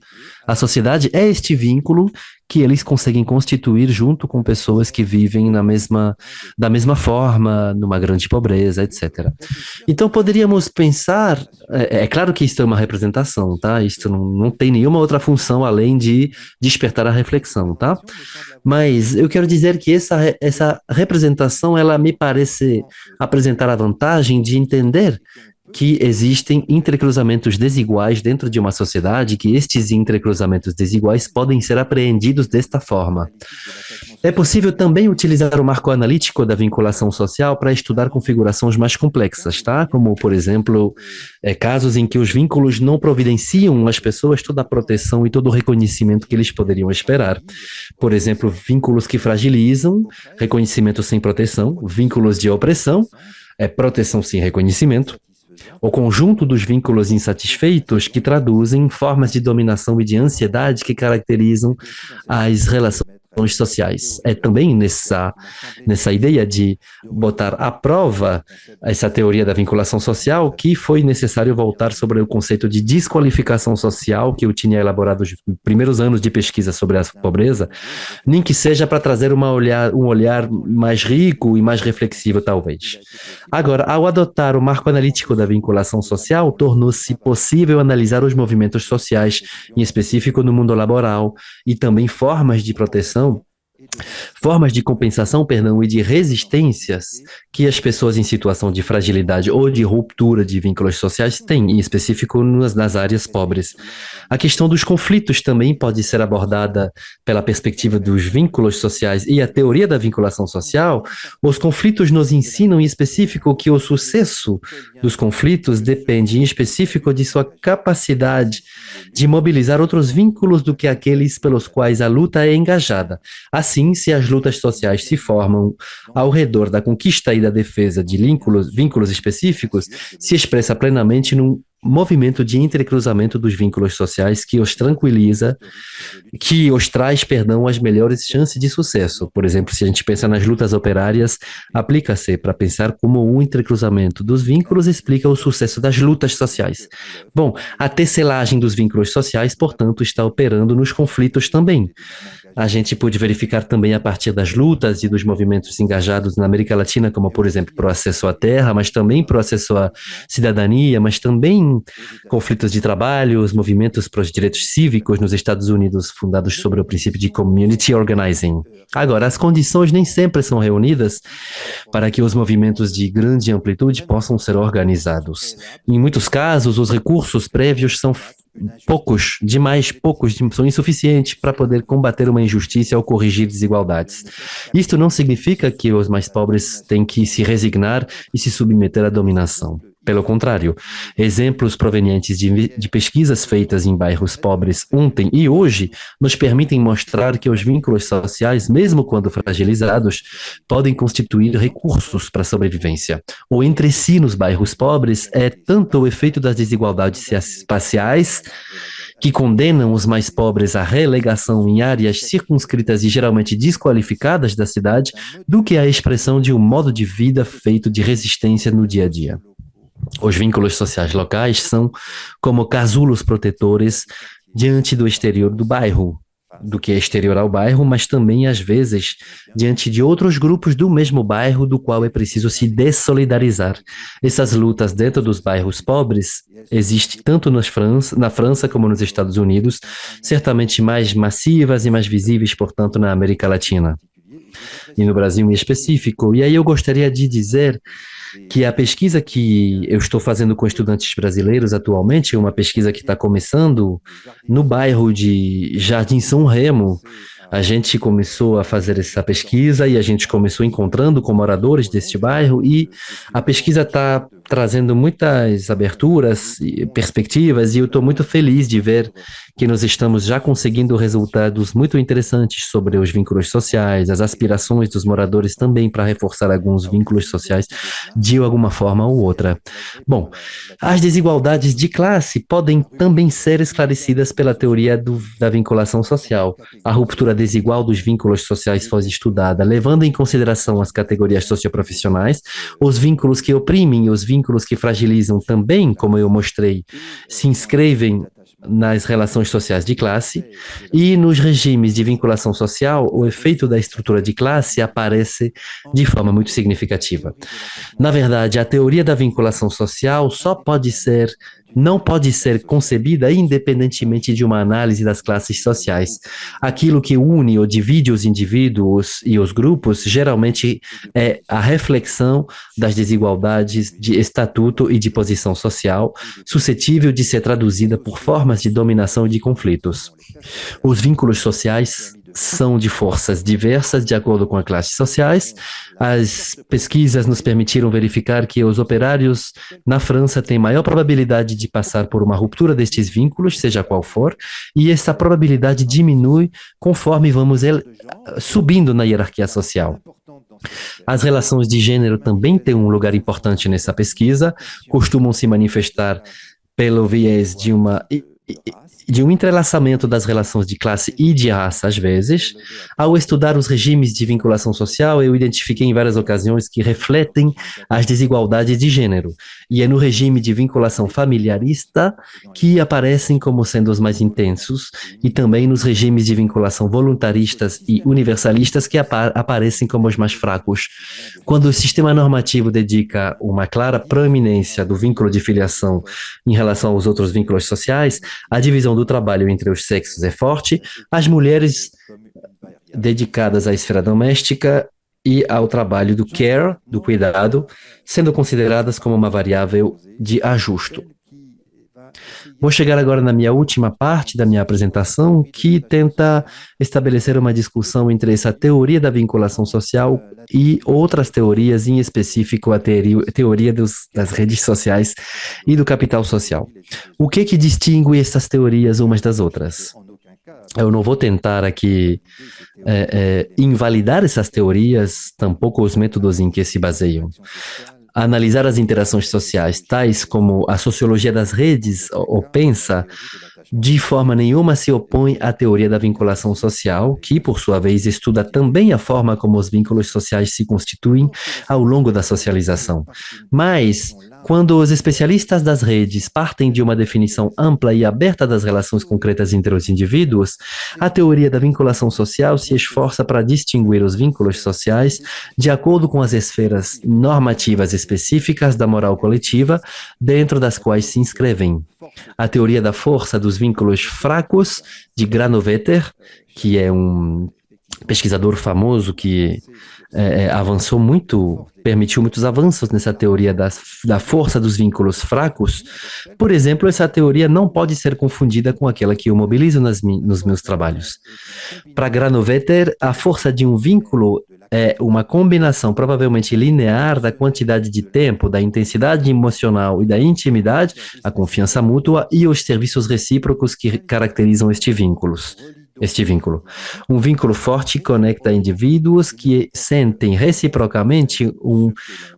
à sociedade, é este vínculo que eles conseguem constituir junto com pessoas que vivem da mesma forma, numa grande pobreza, etc. Então, poderíamos pensar, é claro que isto é uma representação, tá? Isto não tem nenhuma outra função além de despertar a reflexão, tá? Mas eu quero dizer que essa representação, ela me parece apresentar a vantagem de entender que existem entrecruzamentos desiguais dentro de uma sociedade, que estes entrecruzamentos desiguais podem ser apreendidos desta forma. É possível também utilizar o marco analítico da vinculação social para estudar configurações mais complexas, tá? Como, por exemplo, casos em que os vínculos não providenciam às pessoas toda a proteção e todo o reconhecimento que eles poderiam esperar. Por exemplo, vínculos que fragilizam, reconhecimento sem proteção, vínculos de opressão, proteção sem reconhecimento, o conjunto dos vínculos insatisfeitos que traduzem formas de dominação e de ansiedade que caracterizam as relações sociais. É também nessa ideia de botar à prova essa teoria da vinculação social que foi necessário voltar sobre o conceito de desqualificação social que eu tinha elaborado nos primeiros anos de pesquisa sobre a pobreza, nem que seja para trazer um olhar mais rico e mais reflexivo, talvez. Agora, ao adotar o marco analítico da vinculação social, tornou-se possível analisar os movimentos sociais, em específico no mundo laboral, e também formas de proteção, formas de compensação, e de resistências que as pessoas em situação de fragilidade ou de ruptura de vínculos sociais têm, em específico nas áreas pobres. A questão dos conflitos também pode ser abordada pela perspectiva dos vínculos sociais e a teoria da vinculação social. Os conflitos nos ensinam em específico que o sucesso dos conflitos depende em específico de sua capacidade de mobilizar outros vínculos do que aqueles pelos quais a luta é engajada. Assim, se as lutas sociais se formam ao redor da conquista e da defesa de vínculos específicos, se expressa plenamente num movimento de entrecruzamento dos vínculos sociais que os tranquiliza, que os traz, as melhores chances de sucesso. Por exemplo, se a gente pensa nas lutas operárias, aplica-se para pensar como um entrecruzamento dos vínculos explica o sucesso das lutas sociais. Bom, a tecelagem dos vínculos sociais, portanto, está operando nos conflitos também. A gente pôde verificar também a partir das lutas e dos movimentos engajados na América Latina, como, por exemplo, para o acesso à terra, mas também para o acesso à cidadania, mas também conflitos de trabalho, os movimentos para os direitos cívicos nos Estados Unidos, fundados sobre o princípio de community organizing. Agora, as condições nem sempre são reunidas para que os movimentos de grande amplitude possam ser organizados. Em muitos casos, os recursos prévios são poucos, são insuficientes para poder combater uma injustiça ou corrigir desigualdades. Isto não significa que os mais pobres têm que se resignar e se submeter à dominação. Pelo contrário, exemplos provenientes de pesquisas feitas em bairros pobres ontem e hoje nos permitem mostrar que os vínculos sociais, mesmo quando fragilizados, podem constituir recursos para a sobrevivência. O entre-si nos bairros pobres é tanto o efeito das desigualdades espaciais, que condenam os mais pobres à relegação em áreas circunscritas e geralmente desqualificadas da cidade, do que a expressão de um modo de vida feito de resistência no dia a dia. Os vínculos sociais locais são como casulos protetores diante do exterior do bairro, do que é exterior ao bairro, mas também, às vezes, diante de outros grupos do mesmo bairro do qual é preciso se dessolidarizar. Essas lutas dentro dos bairros pobres existem tanto na França como nos Estados Unidos, certamente mais massivas e mais visíveis, portanto, na América Latina e no Brasil em específico. E aí eu gostaria de dizer que a pesquisa que eu estou fazendo com estudantes brasileiros atualmente é uma pesquisa que está começando no bairro de Jardim São Remo. A gente começou a fazer essa pesquisa e a gente começou encontrando com moradores deste bairro e a pesquisa está trazendo muitas aberturas e perspectivas e eu estou muito feliz de ver que nós estamos já conseguindo resultados muito interessantes sobre os vínculos sociais, as aspirações dos moradores também para reforçar alguns vínculos sociais de alguma forma ou outra. Bom, as desigualdades de classe podem também ser esclarecidas pela teoria da vinculação social. A ruptura desigual dos vínculos sociais foi estudada, levando em consideração as categorias socioprofissionais, os vínculos que oprimem e os vínculos que fragilizam também, como eu mostrei, se inscrevem nas relações sociais de classe, e nos regimes de vinculação social, o efeito da estrutura de classe aparece de forma muito significativa. Na verdade, a teoria da vinculação social só pode ser não pode ser concebida independentemente de uma análise das classes sociais. Aquilo que une ou divide os indivíduos e os grupos geralmente é a reflexão das desigualdades de estatuto e de posição social, suscetível de ser traduzida por formas de dominação e de conflitos. Os vínculos sociais são de forças diversas de acordo com as classes sociais. As pesquisas nos permitiram verificar que os operários na França têm maior probabilidade de passar por uma ruptura destes vínculos, seja qual for, e essa probabilidade diminui conforme vamos subindo na hierarquia social. As relações de gênero também têm um lugar importante nessa pesquisa, costumam se manifestar pelo viés de um entrelaçamento das relações de classe e de raça, às vezes. Ao estudar os regimes de vinculação social, eu identifiquei em várias ocasiões que refletem as desigualdades de gênero. E é no regime de vinculação familiarista que aparecem como sendo os mais intensos, e também nos regimes de vinculação voluntaristas e universalistas que aparecem como os mais fracos. Quando o sistema normativo dedica uma clara proeminência do vínculo de filiação em relação aos outros vínculos sociais, a divisão do trabalho entre os sexos é forte, as mulheres dedicadas à esfera doméstica e ao trabalho do care, do cuidado, sendo consideradas como uma variável de ajuste. Vou chegar agora na minha última parte da minha apresentação, que tenta estabelecer uma discussão entre essa teoria da vinculação social e outras teorias, em específico a teoria das redes sociais e do capital social. O que distingue essas teorias umas das outras? Eu não vou tentar aqui invalidar essas teorias, tampouco os métodos em que se baseiam. Analisar as interações sociais, tais como a sociologia das redes, ou pensa, de forma nenhuma se opõe à teoria da vinculação social, que, por sua vez, estuda também a forma como os vínculos sociais se constituem ao longo da socialização. Mas, quando os especialistas das redes partem de uma definição ampla e aberta das relações concretas entre os indivíduos, a teoria da vinculação social se esforça para distinguir os vínculos sociais de acordo com as esferas normativas específicas da moral coletiva, dentro das quais se inscrevem. A teoria da força dos vínculos fracos, de Granovetter, que é um pesquisador famoso que avançou muito, permitiu muitos avanços nessa teoria da força dos vínculos fracos. Por exemplo, essa teoria não pode ser confundida com aquela que eu mobilizo nos meus trabalhos. Para Granovetter, a força de um vínculo é uma combinação provavelmente linear da quantidade de tempo, da intensidade emocional e da intimidade, a confiança mútua e os serviços recíprocos que caracterizam este vínculo. Um vínculo forte conecta indivíduos que sentem reciprocamente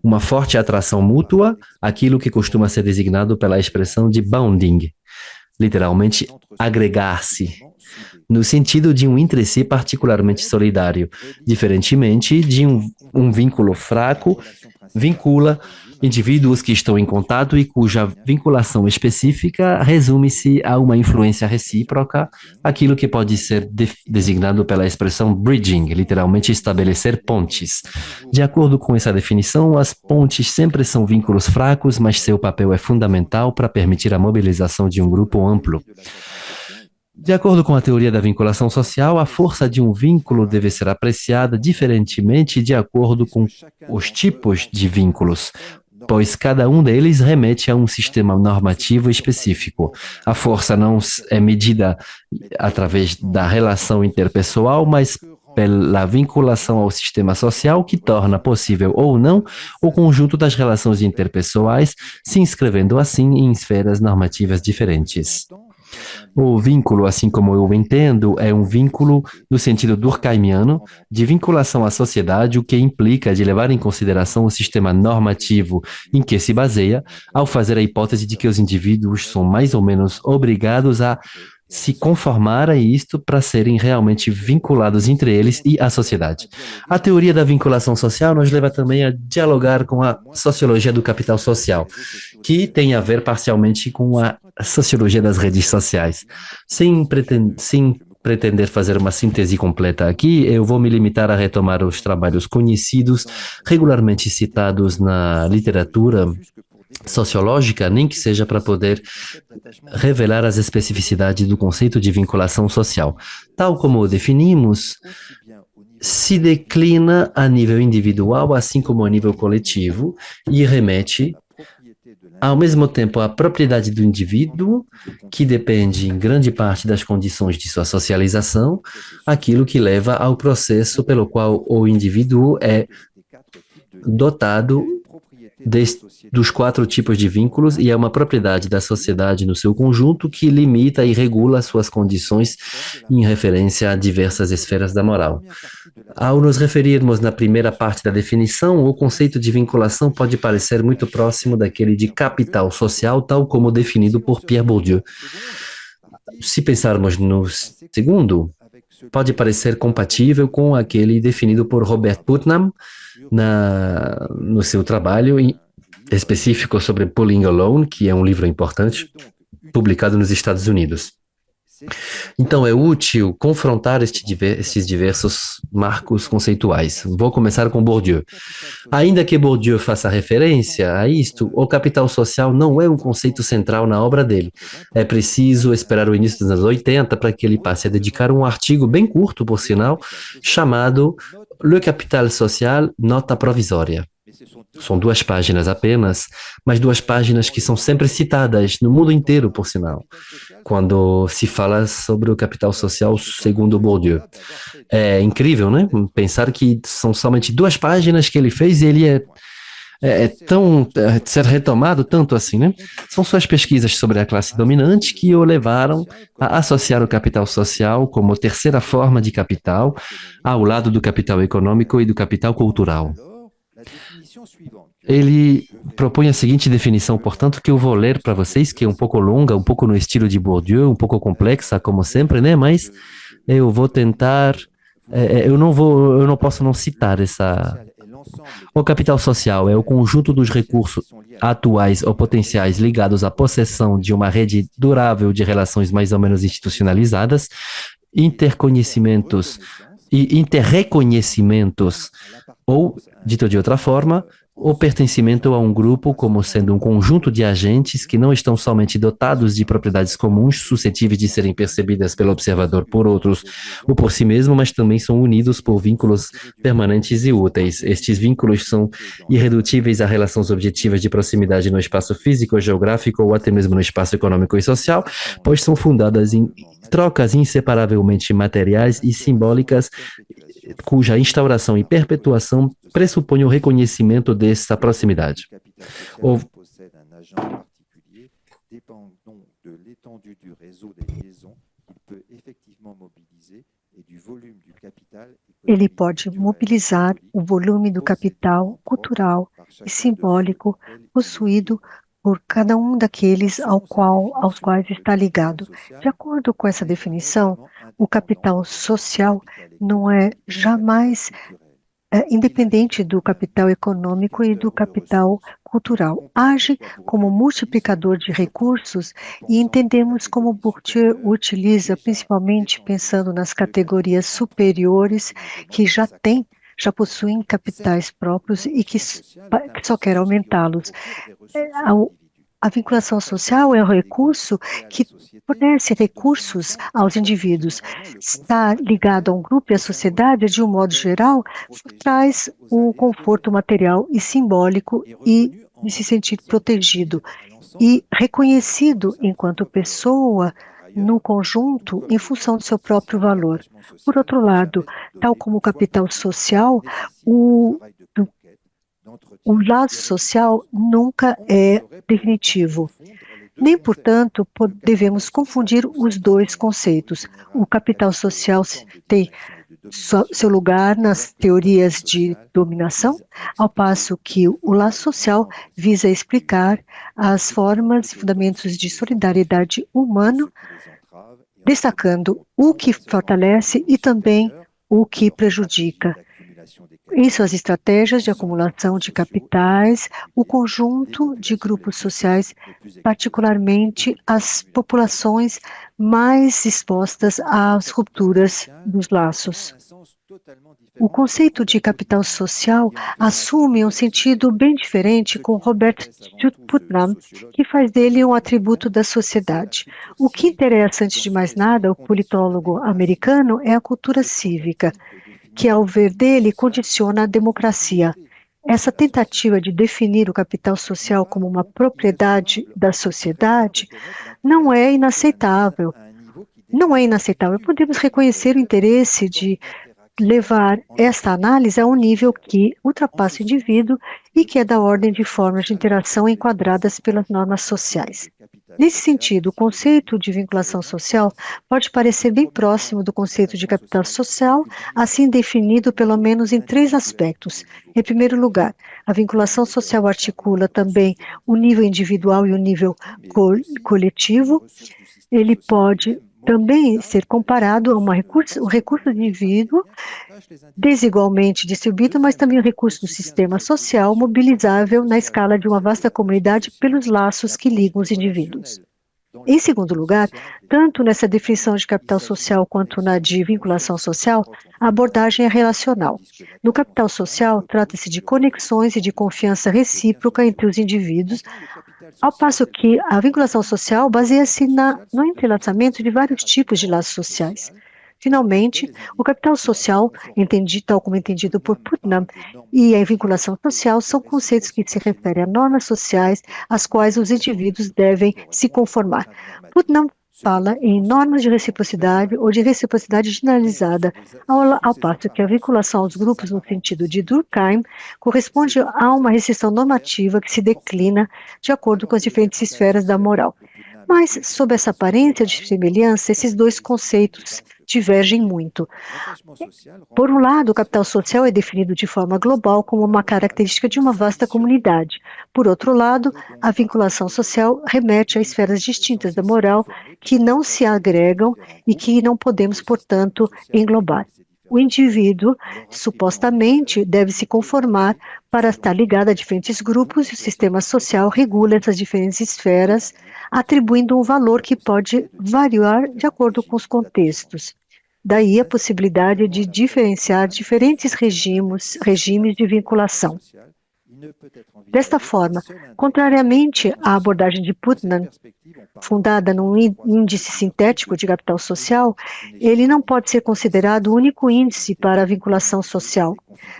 uma forte atração mútua, aquilo que costuma ser designado pela expressão de bounding, literalmente agregar-se, no sentido de um entre si particularmente solidário, diferentemente de um vínculo fraco, vincula indivíduos que estão em contato e cuja vinculação específica resume-se a uma influência recíproca, aquilo que pode ser designado pela expressão bridging, literalmente estabelecer pontes. De acordo com essa definição, as pontes sempre são vínculos fracos, mas seu papel é fundamental para permitir a mobilização de um grupo amplo. De acordo com a teoria da vinculação social, a força de um vínculo deve ser apreciada diferentemente de acordo com os tipos de vínculos, pois cada um deles remete a um sistema normativo específico. A força não é medida através da relação interpessoal, mas pela vinculação ao sistema social que torna possível ou não o conjunto das relações interpessoais, se inscrevendo assim em esferas normativas diferentes. O vínculo, assim como eu entendo, é um vínculo no sentido durkheimiano, de vinculação à sociedade, o que implica de levar em consideração o sistema normativo em que se baseia, ao fazer a hipótese de que os indivíduos são mais ou menos obrigados a se conformar a isto para serem realmente vinculados entre eles e a sociedade. A teoria da vinculação social nos leva também a dialogar com a sociologia do capital social, que tem a ver parcialmente com a sociologia das redes sociais. Sem pretender fazer uma síntese completa aqui, eu vou me limitar a retomar os trabalhos conhecidos, regularmente citados na literatura sociológica, nem que seja para poder revelar as especificidades do conceito de vinculação social. Tal como o definimos, se declina a nível individual, assim como a nível coletivo, e remete ao mesmo tempo à propriedade do indivíduo, que depende em grande parte das condições de sua socialização, aquilo que leva ao processo pelo qual o indivíduo é dotado dos 4 tipos de vínculos, e é uma propriedade da sociedade no seu conjunto que limita e regula suas condições em referência a diversas esferas da moral. Ao nos referirmos na primeira parte da definição, o conceito de vinculação pode parecer muito próximo daquele de capital social, tal como definido por Pierre Bourdieu. Se pensarmos no segundo, pode parecer compatível com aquele definido por Robert Putnam no seu trabalho específico sobre Pulling Alone, que é um livro importante, publicado nos Estados Unidos. Então, é útil confrontar esses diversos marcos conceituais. Vou começar com Bourdieu. Ainda que Bourdieu faça referência a isto, o capital social não é um conceito central na obra dele. É preciso esperar o início dos anos 80 para que ele passe a dedicar um artigo bem curto, por sinal, chamado Le Capital Social, Nota Provisória. São 2 páginas apenas, mas 2 páginas que são sempre citadas no mundo inteiro, por sinal, quando se fala sobre o capital social segundo Bourdieu. É incrível, né? Pensar que são somente 2 páginas que ele fez e ele ser retomado tanto assim, né? São suas pesquisas sobre a classe dominante que o levaram a associar o capital social como terceira forma de capital, ao lado do capital econômico e do capital cultural. Ele propõe a seguinte definição, portanto, que eu vou ler para vocês, que é um pouco longa, um pouco no estilo de Bourdieu, um pouco complexa, como sempre, né? Mas eu vou tentar, eu não posso não citar essa. O capital social é o conjunto dos recursos atuais ou potenciais ligados à possessão de uma rede durável de relações mais ou menos institucionalizadas, interconhecimentos e interreconhecimentos, ou, dito de outra forma, o pertencimento a um grupo como sendo um conjunto de agentes que não estão somente dotados de propriedades comuns suscetíveis de serem percebidas pelo observador por outros ou por si mesmo, mas também são unidos por vínculos permanentes e úteis. Estes vínculos são irredutíveis a relações objetivas de proximidade no espaço físico, geográfico ou até mesmo no espaço econômico e social, pois são fundadas em trocas inseparavelmente materiais e simbólicas, cuja instauração e perpetuação pressupõe o reconhecimento dessa proximidade. Ele pode mobilizar o volume do capital cultural e simbólico possuído por cada um daqueles aos quais está ligado. De acordo com essa definição, o capital social não é jamais independente do capital econômico e do capital cultural. Age como multiplicador de recursos e entendemos como Bourdieu utiliza, principalmente pensando nas categorias superiores que já possuem capitais próprios e que só quer aumentá-los. A vinculação social é um recurso que fornece recursos aos indivíduos. Estar ligado a um grupo e à sociedade, de um modo geral, traz o conforto material e simbólico e de se sentir protegido e reconhecido enquanto pessoa no conjunto em função do seu próprio valor. Por outro lado, tal como o capital social, o laço social nunca é definitivo. Nem, portanto, devemos confundir os 2 conceitos. O capital social tem seu lugar nas teorias de dominação, ao passo que o laço social visa explicar as formas e fundamentos de solidariedade humana, destacando o que fortalece e também o que prejudica. Em suas estratégias de acumulação de capitais, o conjunto de grupos sociais, particularmente as populações mais expostas às rupturas dos laços. O conceito de capital social assume um sentido bem diferente com Robert Putnam, que faz dele um atributo da sociedade. O que interessa, antes de mais nada, ao politólogo americano é a cultura cívica, que, ao ver dele, condiciona a democracia. Essa tentativa de definir o capital social como uma propriedade da sociedade não é inaceitável. Não é inaceitável. Podemos reconhecer o interesse de levar esta análise a um nível que ultrapassa o indivíduo e que é da ordem de formas de interação enquadradas pelas normas sociais. Nesse sentido, o conceito de vinculação social pode parecer bem próximo do conceito de capital social, assim definido pelo menos em 3 aspectos. Em primeiro lugar, a vinculação social articula também o nível individual e o nível coletivo. Ele pode também ser comparado a um recurso do indivíduo desigualmente distribuído, mas também o recurso do sistema social mobilizável na escala de uma vasta comunidade pelos laços que ligam os indivíduos. Em segundo lugar, tanto nessa definição de capital social quanto na de vinculação social, a abordagem é relacional. No capital social, trata-se de conexões e de confiança recíproca entre os indivíduos, ao passo que a vinculação social baseia-se no entrelaçamento de vários tipos de laços sociais. Finalmente, o capital social, tal como entendido por Putnam, e a vinculação social são conceitos que se referem a normas sociais às quais os indivíduos devem se conformar. Putnam fala em normas de reciprocidade ou de reciprocidade generalizada, ao passo que a vinculação aos grupos no sentido de Durkheim corresponde a uma restrição normativa que se declina de acordo com as diferentes esferas da moral. Mas, sob essa aparência de semelhança, esses 2 conceitos divergem muito. Por um lado, o capital social é definido de forma global como uma característica de uma vasta comunidade. Por outro lado, a vinculação social remete a esferas distintas da moral que não se agregam e que não podemos, portanto, englobar. O indivíduo, supostamente, deve se conformar para estar ligado a diferentes grupos e o sistema social regula essas diferentes esferas, atribuindo um valor que pode variar de acordo com os contextos. Daí a possibilidade de diferenciar diferentes regimes de vinculação. Desta forma, contrariamente à abordagem de Putnam, fundada num índice sintético de capital social, ele não pode ser considerado o único índice para a vinculação social.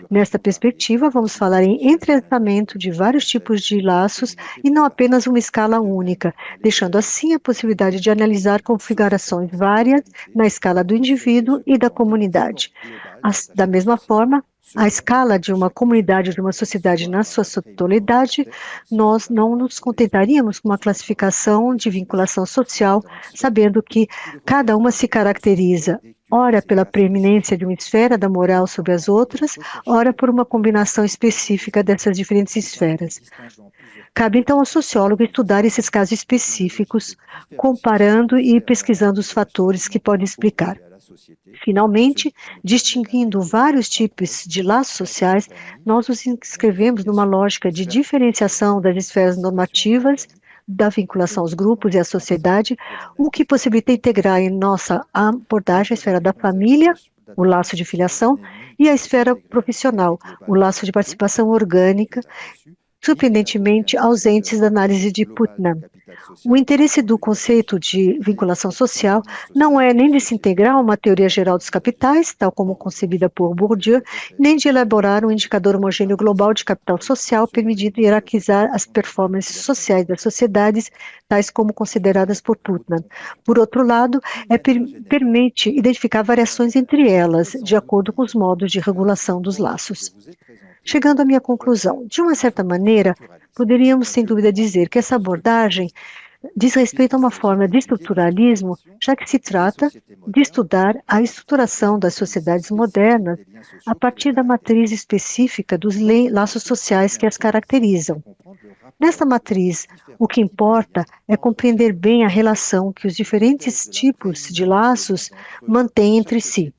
Nesta perspectiva, vamos falar em entrelaçamento de vários tipos de laços e não apenas uma escala única, deixando assim a possibilidade de analisar configurações várias na escala do indivíduo e da comunidade. Da mesma forma, a escala de uma comunidade, de uma sociedade na sua totalidade, nós não nos contentaríamos com uma classificação de vinculação social, sabendo que cada uma se caracteriza, ora pela preeminência de uma esfera da moral sobre as outras, ora por uma combinação específica dessas diferentes esferas. Cabe então ao sociólogo estudar esses casos específicos, comparando e pesquisando os fatores que podem explicar. Finalmente, distinguindo vários tipos de laços sociais, nós nos inscrevemos numa lógica de diferenciação das esferas normativas, da vinculação aos grupos e à sociedade, o que possibilita integrar em nossa abordagem a esfera da família, o laço de filiação, e a esfera profissional, o laço de participação orgânica, surpreendentemente ausentes da análise de Putnam. O interesse do conceito de vinculação social não é nem de se integrar a uma teoria geral dos capitais, tal como concebida por Bourdieu, nem de elaborar um indicador homogêneo global de capital social permitindo hierarquizar as performances sociais das sociedades, tais como consideradas por Putnam. Por outro lado, permite identificar variações entre elas, de acordo com os modos de regulação dos laços. Chegando à minha conclusão, de uma certa maneira, poderíamos sem dúvida dizer que essa abordagem diz respeito a uma forma de estruturalismo, já que se trata de estudar a estruturação das sociedades modernas a partir da matriz específica dos laços sociais que as caracterizam. Nesta matriz, o que importa é compreender bem a relação que os diferentes tipos de laços mantêm entre si.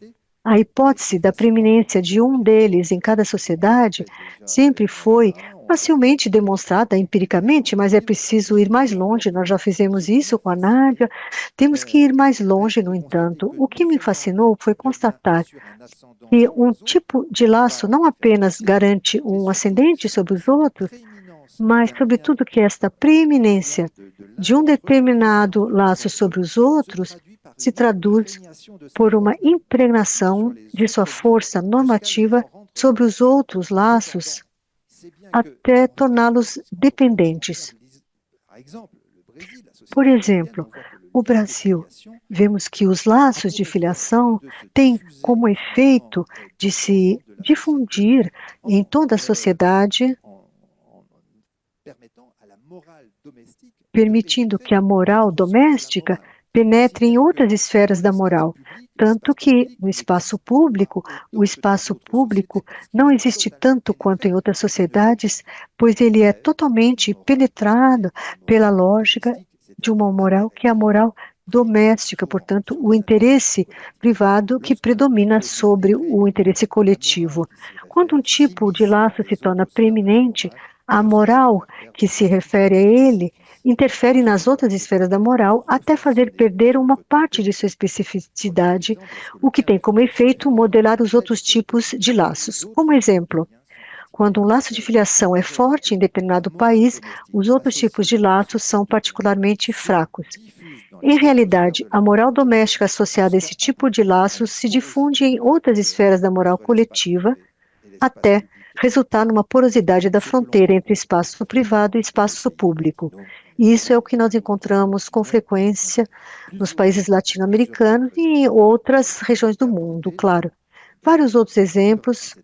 A hipótese da preeminência de um deles em cada sociedade sempre foi facilmente demonstrada empiricamente, mas é preciso ir mais longe. Nós já fizemos isso com a Nádia. Temos que ir mais longe, no entanto. O que me fascinou foi constatar que um tipo de laço não apenas garante um ascendente sobre os outros, mas, sobretudo, que esta preeminência de um determinado laço sobre os outros se traduz por uma impregnação de sua força normativa sobre os outros laços, até torná-los dependentes. Por exemplo, o Brasil, vemos que os laços de filiação têm como efeito de se difundir em toda a sociedade, permitindo que a moral doméstica penetre em outras esferas da moral, tanto que no espaço público, o espaço público não existe tanto quanto em outras sociedades, pois ele é totalmente penetrado pela lógica de uma moral que é a moral doméstica, portanto, o interesse privado que predomina sobre o interesse coletivo. Quando um tipo de laço se torna preeminente, a moral que se refere a ele interfere nas outras esferas da moral até fazer perder uma parte de sua especificidade, o que tem como efeito modelar os outros tipos de laços. Como exemplo, quando um laço de filiação é forte em determinado país, os outros tipos de laços são particularmente fracos. Em realidade, a moral doméstica associada a esse tipo de laços se difunde em outras esferas da moral coletiva, até resultar numa porosidade da fronteira entre espaço privado e espaço público. E isso é o que nós encontramos com frequência nos países latino-americanos e em outras regiões do mundo, claro. Vários outros exemplos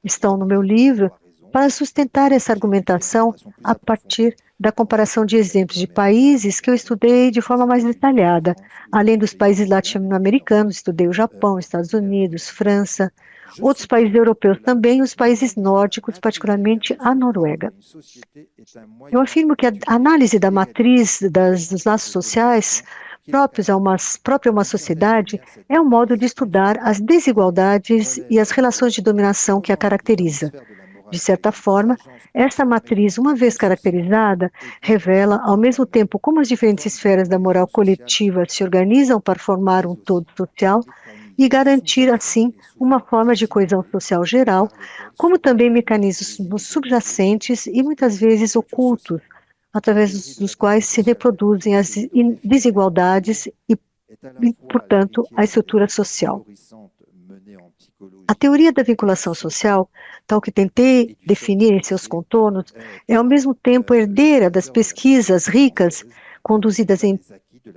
estão no meu livro para sustentar essa argumentação a partir da comparação de exemplos de países que eu estudei de forma mais detalhada. Além dos países latino-americanos, estudei o Japão, Estados Unidos, França, outros países europeus também, os países nórdicos, particularmente a Noruega. Eu afirmo que a análise da matriz dos laços sociais própria a uma sociedade é um modo de estudar as desigualdades e as relações de dominação que a caracteriza. De certa forma, essa matriz, uma vez caracterizada, revela ao mesmo tempo como as diferentes esferas da moral coletiva se organizam para formar um todo social e garantir, assim, uma forma de coesão social geral, como também mecanismos subjacentes e muitas vezes ocultos, através dos quais se reproduzem as desigualdades e, portanto, a estrutura social. A teoria da vinculação social, tal que tentei definir em seus contornos, é ao mesmo tempo herdeira das pesquisas ricas conduzidas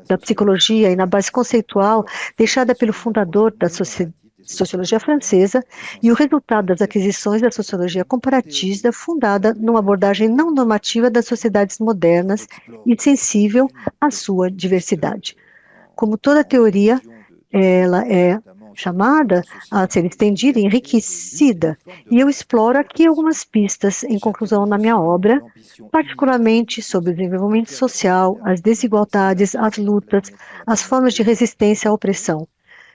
da psicologia e na base conceitual deixada pelo fundador da sociologia francesa e o resultado das aquisições da sociologia comparatista fundada numa abordagem não normativa das sociedades modernas e sensível à sua diversidade. Como toda teoria, ela é chamada a ser estendida e enriquecida, e eu exploro aqui algumas pistas em conclusão na minha obra, particularmente sobre o desenvolvimento social, as desigualdades, as lutas, as formas de resistência à opressão.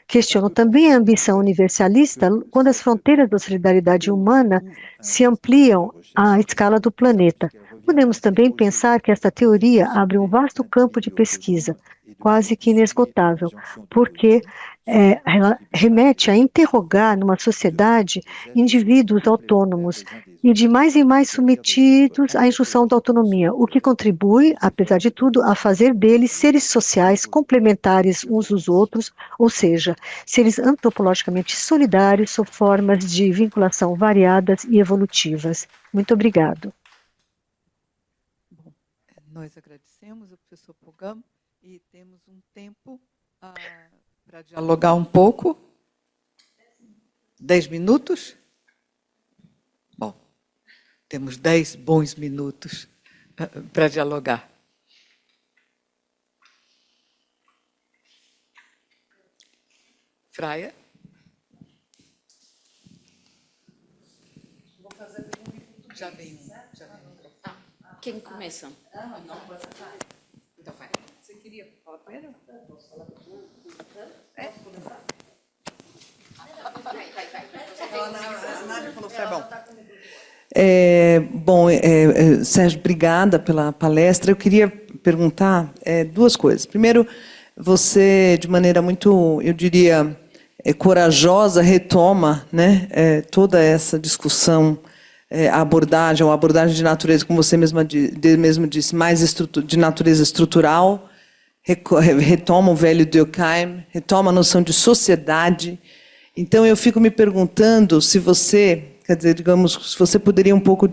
Questiono também a ambição universalista quando as fronteiras da solidariedade humana se ampliam à escala do planeta. Podemos também pensar que esta teoria abre um vasto campo de pesquisa, quase que inesgotável, porque ela remete a interrogar numa sociedade indivíduos autônomos e de mais em mais submetidos à injunção da autonomia, o que contribui, apesar de tudo, a fazer deles seres sociais complementares uns dos outros, ou seja, seres antropologicamente solidários sob formas de vinculação variadas e evolutivas. Muito obrigado. Bom, nós agradecemos ao professor Pogam e temos um tempo para dialogar um pouco. 10 minutos? Bom, temos 10 bons minutos para dialogar. Fraia? Vou fazer já vem um. Quem começa? Então vai. Você queria falar primeiro? Posso falar primeiro? Vai. A Nádia falou que é bom. Sérgio, obrigada pela palestra. Eu queria perguntar duas coisas. Primeiro, você, de maneira muito, eu diria, corajosa, retoma, né, toda essa discussão, a abordagem de natureza, como você mesmo disse, mais de natureza estrutural, retoma o velho Durkheim, retoma a noção de sociedade. Então, eu fico me perguntando se você, quer dizer, digamos, se você poderia um pouco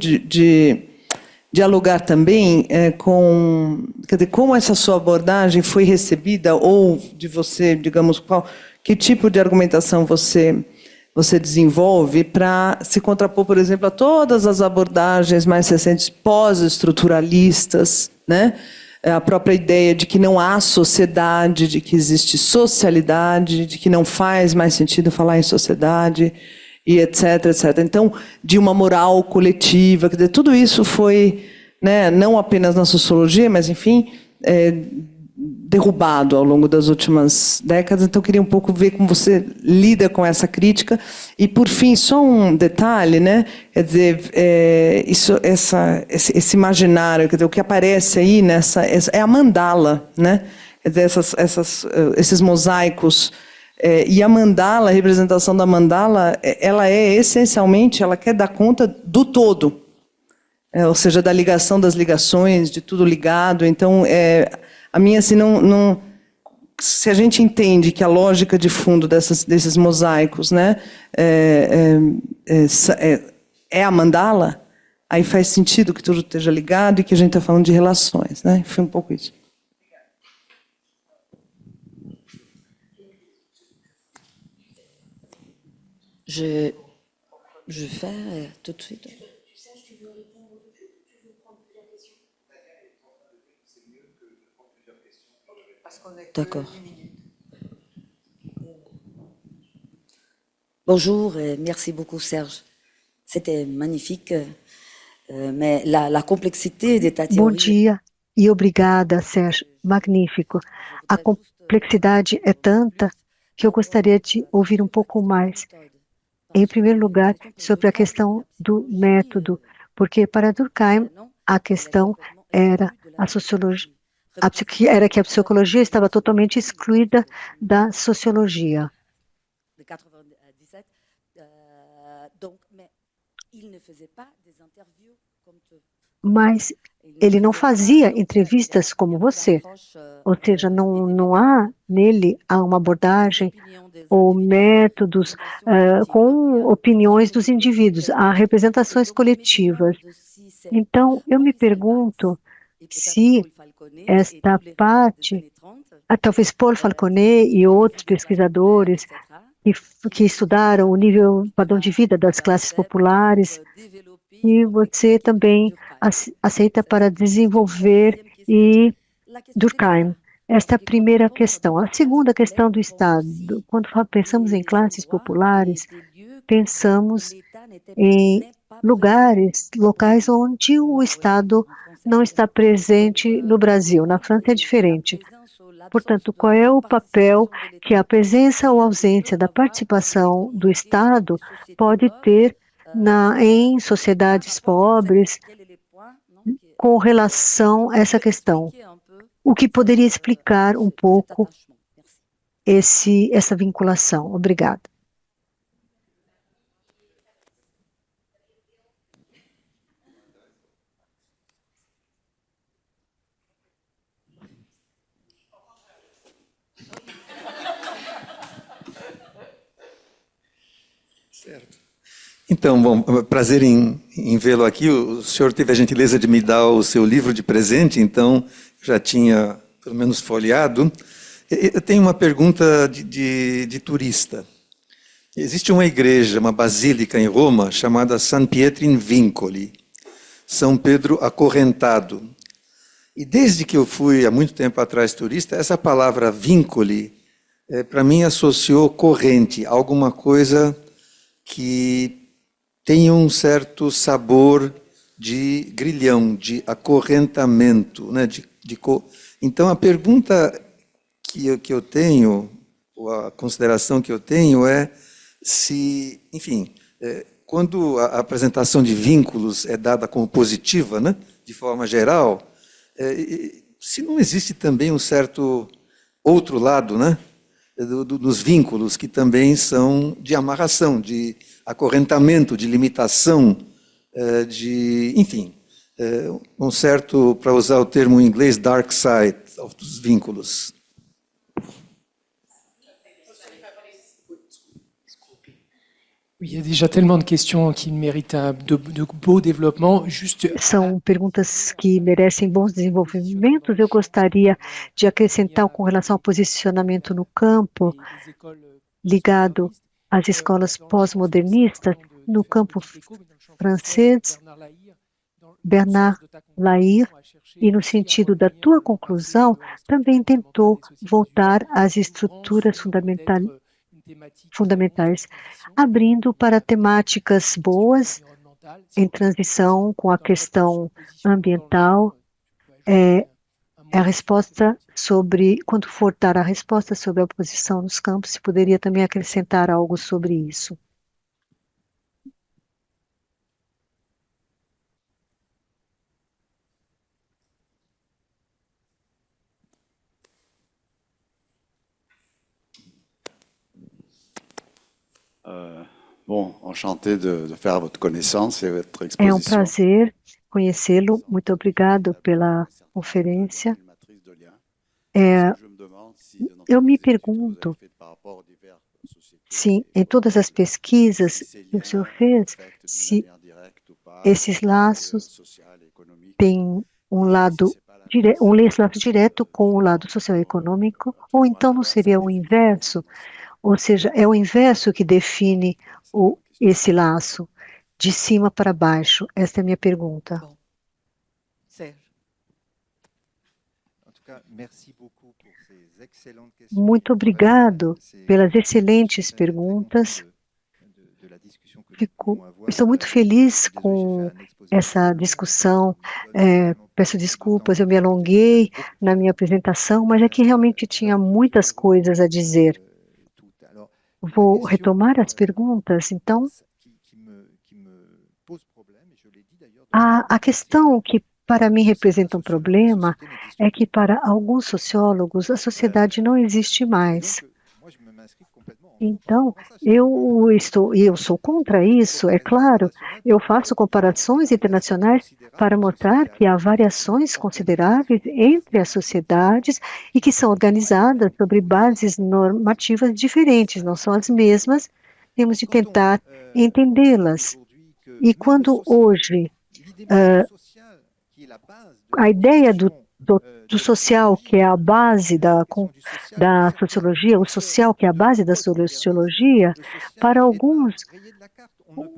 dialogar também com, quer dizer, como essa sua abordagem foi recebida, ou de você, digamos, que tipo de argumentação você desenvolve para se contrapor, por exemplo, a todas as abordagens mais recentes pós-estruturalistas, né? A própria ideia de que não há sociedade, de que existe socialidade, de que não faz mais sentido falar em sociedade, e etc, etc. Então, de uma moral coletiva, quer dizer, tudo isso foi, né, não apenas na sociologia, mas, enfim, derrubado ao longo das últimas décadas. Então, eu queria um pouco ver como você lida com essa crítica. E, por fim, só um detalhe, né? Quer dizer, esse imaginário, quer dizer, o que aparece aí é a mandala, né? Quer dizer, esses mosaicos. E a mandala, a representação da mandala, ela essencialmente, ela quer dar conta do todo. Ou seja, da ligação das ligações, de tudo ligado. Então, a minha, assim, se a gente entende que a lógica de fundo desses mosaicos, né, é a mandala, aí faz sentido que tudo esteja ligado e que a gente está falando de relações, né? Foi um pouco isso. Je vais faire tout de suite. D'accord. Bonjour et merci beaucoup Serge. C'était magnifique, mais la complexité de ta Bom théorie... dia e obrigada, Sérgio. Magnífico. A complexidade é tanta que eu gostaria de ouvir um pouco mais. Em primeiro lugar, sobre a questão do método, porque para Durkheim a questão era a sociologia, era que a psicologia estava totalmente excluída da sociologia. Mas ele não fazia entrevistas como você, ou seja, não há nele uma abordagem ou métodos com opiniões dos indivíduos, há representações coletivas. Então, eu me pergunto se esta parte, talvez Paul Falconet e outros pesquisadores que estudaram o nível padrão de vida das classes populares, e você também aceita para desenvolver e Durkheim. Esta é a primeira questão. A segunda questão do Estado. Quando pensamos em classes populares, pensamos em locais onde o Estado não está presente no Brasil. Na França é diferente. Portanto, qual é o papel que a presença ou ausência da participação do Estado pode ter em sociedades pobres com relação a essa questão? O que poderia explicar um pouco essa vinculação? Obrigada. Certo. Então, bom, prazer em vê-lo aqui. O senhor teve a gentileza de me dar o seu livro de presente, então já tinha, pelo menos, folheado. Eu tenho uma pergunta de turista. Existe uma igreja, uma basílica em Roma, chamada San Pietro in Vincoli, São Pedro acorrentado. E desde que eu fui, há muito tempo atrás, turista, essa palavra vincoli, para mim, associou corrente, alguma coisa que tem um certo sabor de grilhão, de acorrentamento, né? Então, a pergunta que eu tenho, ou a consideração que eu tenho é se, enfim, quando a apresentação de vínculos é dada como positiva, né, de forma geral, se não existe também um certo outro lado, né, dos vínculos que também são de amarração, de acorrentamento, de limitação, enfim, um certo, para usar o termo em inglês, dark side dos vínculos. Oui, il y a déjà tellement de questions qui méritent de beaux développements. Juste São perguntas que merecem bons desenvolvimentos. Eu gostaria de acrescentar com relação ao posicionamento no campo, les écoles ligado às escolas pós-modernistas, no campo francês, Bernard Lahire, e no sentido da tua conclusão, também tentou voltar às estruturas fundamentais, abrindo para temáticas boas, em transição com a questão ambiental. A resposta sobre, quando for dar a resposta sobre a oposição nos campos, se poderia também acrescentar algo sobre isso. Bon, enchanté de faire votre connaissance et votre É um exposition. prazer conhecê-lo. Muito obrigado pela conferência. Eu me pergunto se em todas as pesquisas que o senhor fez, se esses laços têm um laço direto com o lado social e econômico, ou então não seria o inverso? Ou seja, é o inverso que define esse laço, de cima para baixo? Esta é a minha pergunta. Bom, Sérgio. Muito obrigado pelas excelentes perguntas. Estou muito feliz com essa discussão. Peço desculpas, eu me alonguei na minha apresentação, mas aqui realmente tinha muitas coisas a dizer. Vou retomar as perguntas, então. A questão que para mim representa um problema é que para alguns sociólogos a sociedade não existe mais. Então, eu sou contra isso, é claro. Eu faço comparações internacionais para mostrar que há variações consideráveis entre as sociedades e que são organizadas sobre bases normativas diferentes, não são as mesmas, temos de tentar entendê-las. E quando hoje a ideia do social, que é a base da sociologia, o social, que é a base da sociologia, para alguns,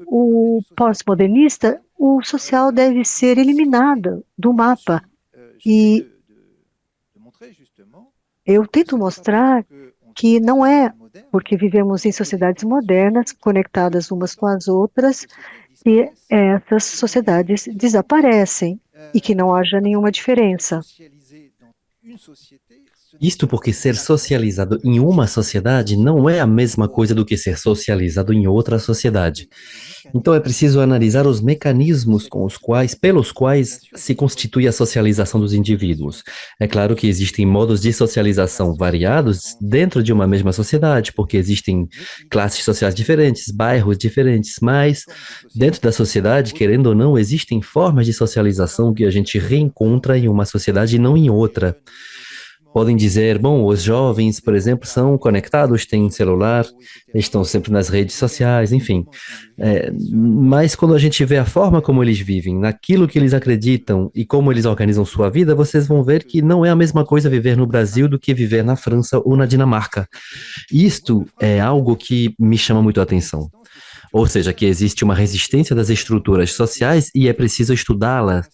o pós-modernista, o social deve ser eliminado do mapa. E eu tento mostrar que não é porque vivemos em sociedades modernas, conectadas umas com as outras, que essas sociedades desaparecem e que não haja nenhuma diferença. Isto porque ser socializado em uma sociedade não é a mesma coisa do que ser socializado em outra sociedade. Então é preciso analisar os mecanismos pelos quais se constitui a socialização dos indivíduos. É claro que existem modos de socialização variados dentro de uma mesma sociedade, porque existem classes sociais diferentes, bairros diferentes, mas dentro da sociedade, querendo ou não, existem formas de socialização que a gente reencontra em uma sociedade e não em outra. Podem dizer, bom, os jovens, por exemplo, são conectados, têm celular, estão sempre nas redes sociais, enfim. Mas quando a gente vê a forma como eles vivem, naquilo que eles acreditam e como eles organizam sua vida, vocês vão ver que não é a mesma coisa viver no Brasil do que viver na França ou na Dinamarca. Isto é algo que me chama muito a atenção. Ou seja, que existe uma resistência das estruturas sociais e é preciso estudá-las